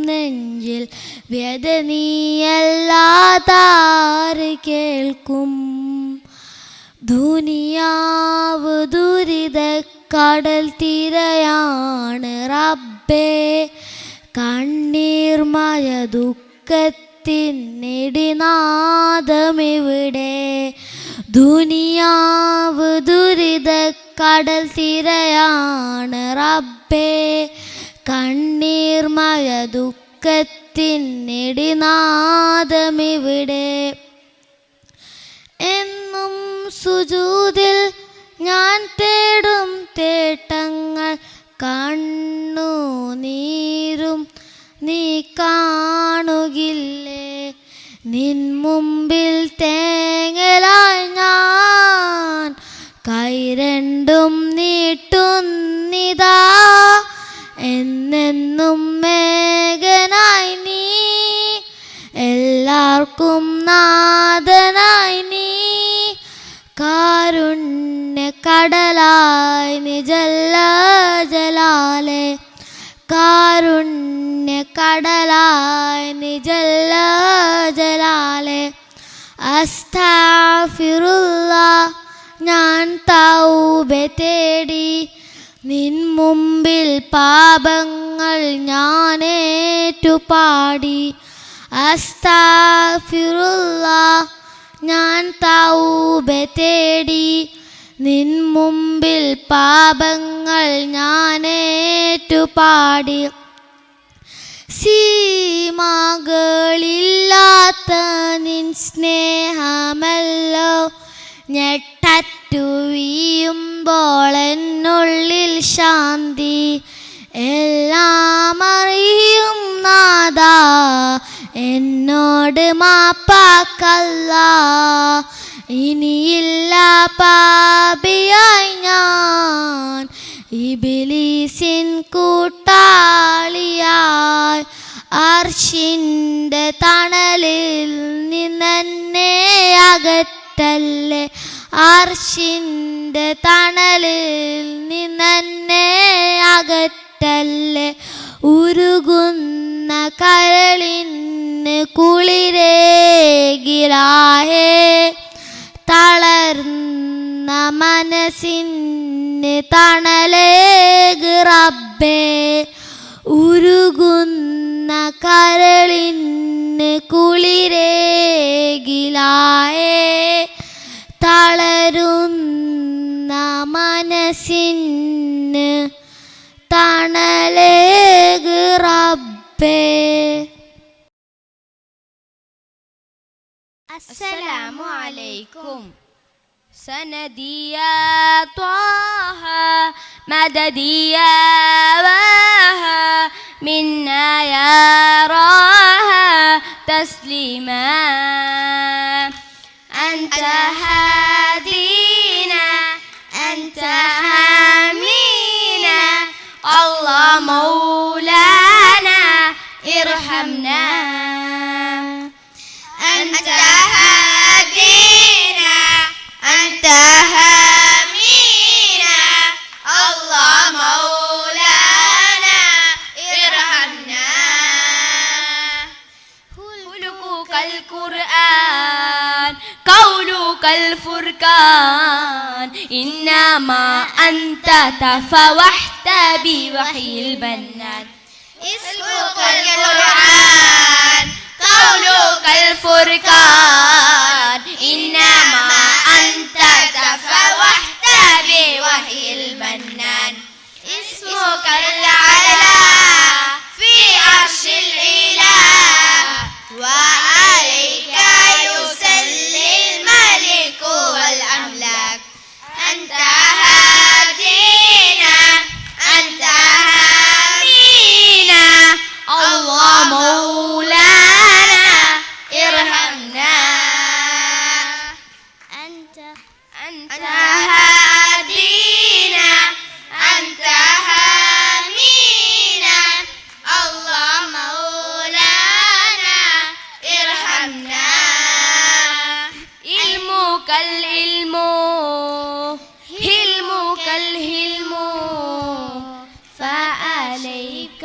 നെഞ്ചിൽ വ്യതനീയല്ലാതാര് കേൾക്കും. ദുനിയാവ് ദുരിതക്കടൽ തിരയാണ് റബ്ബേ, കണ്ണീർമയ ദുഃഖത്തിൽ ദുഃഖത്തിനിടിനാദമിവിടെ. ദുനിയാവ് ദുരിത കടൽ തിരയാണ് റബ്ബേ. കണ്ണീർ മഴ ദുഃഖത്തിനിടിനാദമിവിടെ. എന്നും സുജൂദിൽ ഞാൻ തേടും തേട്ടങ്ങൾ കണ്ണുനീരും നീ കാണുകില്ലേ. നിൻ മുമ്പിൽ തേങ്ങലായി ഞാൻ കൈ രണ്ടും നീട്ടുന്നിതാ. എന്നെന്നും മേഘനായി നീ, എല്ലാവർക്കും നാഥനായി നീ. കാരുണ്യ കടലായി നീ ജല്ല ജലാലെ. കാരുണ്യ കടലായി നീ ജല്ല ജലാലെ. അസ്തഗ്ഫിറുല്ലാഹ് ഞാൻ തൗബ തേടി. നിൻ മുമ്പിൽ പാപങ്ങൾ ഞാനേറ്റുപാടി. അസ്തഗ്ഫിറുല്ലാഹ് ഞാൻ തൗബ തേടി. നിൻ മുമ്പിൽ പാപങ്ങൾ ഞാനേറ്റുപാടി. സീമകളില്ലാത്ത നിൻ സ്നേഹമല്ലോ ഞെട്ടറ്റു വീയുമ്പോൾ എന്നുള്ളിൽ ശാന്തി. എല്ലാം അറിയും നാഥാ എന്നോട് മാപ്പാക്കല്ലാ. ഇനിയില്ല പാപിയായി ഞാൻ ഇബ്ലീസിൻ കൂട്ടാളിയായി. അർശിൻ്റെ തണലിൽ നിന്നെ അകറ്റല്ലേ. അർശിൻ്റെ തണലിൽ നിന്നെ അകറ്റല്ലേ. ഉരുകുന്ന കരളിന് കുളിരേകിലാഹേ. തളർന്ന മനസ്സിന് തണലേക് റബ്ബേ. ഉരുകുന്ന കരളിന് കുളിരേകിലാഹേ. തളരുന്ന മനസ്സിന് തണലേക് റബ്ബേ. السلام عليكم. سندي يا طه مددي يا واها منا يا راها تسليما. أنت هادينا أنت حامينا الله مولانا ارحمنا. أنت هادينا أنت حامينا الله مولانا ارحمنا. خلقك القرآن قولك الفرقان إنما أنت تفوحت بوحي البنان. اسمك القرآن قولك الفرقان إنما أنت تفوحت بوحي المنان. اسمك الأعلى في عرش الإله وعليك يصلي الملك والأملاك. أنت هادينا أنت حامينا الله مولانا ارحمنا. أنت هادينا أنت حامينا الله مولانا ارحمنا. علمك العلم حلمك الحلم فعليك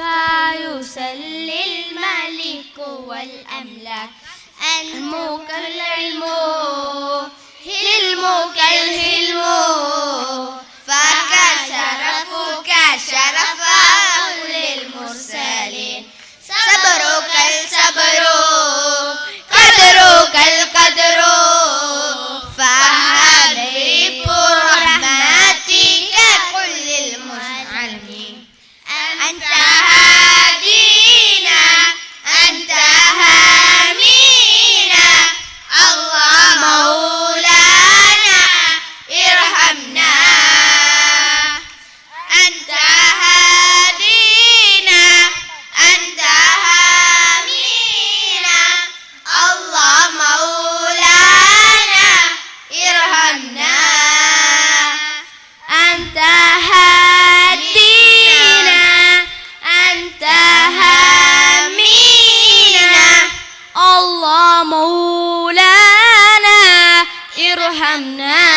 يصلي الملك والأملاك. علمك العلم حلمك الحلم فكشرفك شرف كل المرسلين. صبرك الصبر أنت هادينا أنت هامينا الله مولانا ارحمنا أنت هادينا أنت هامينا الله مولانا ارحمنا أنت هادينا أنت هامينا الله مولانا ارحمنا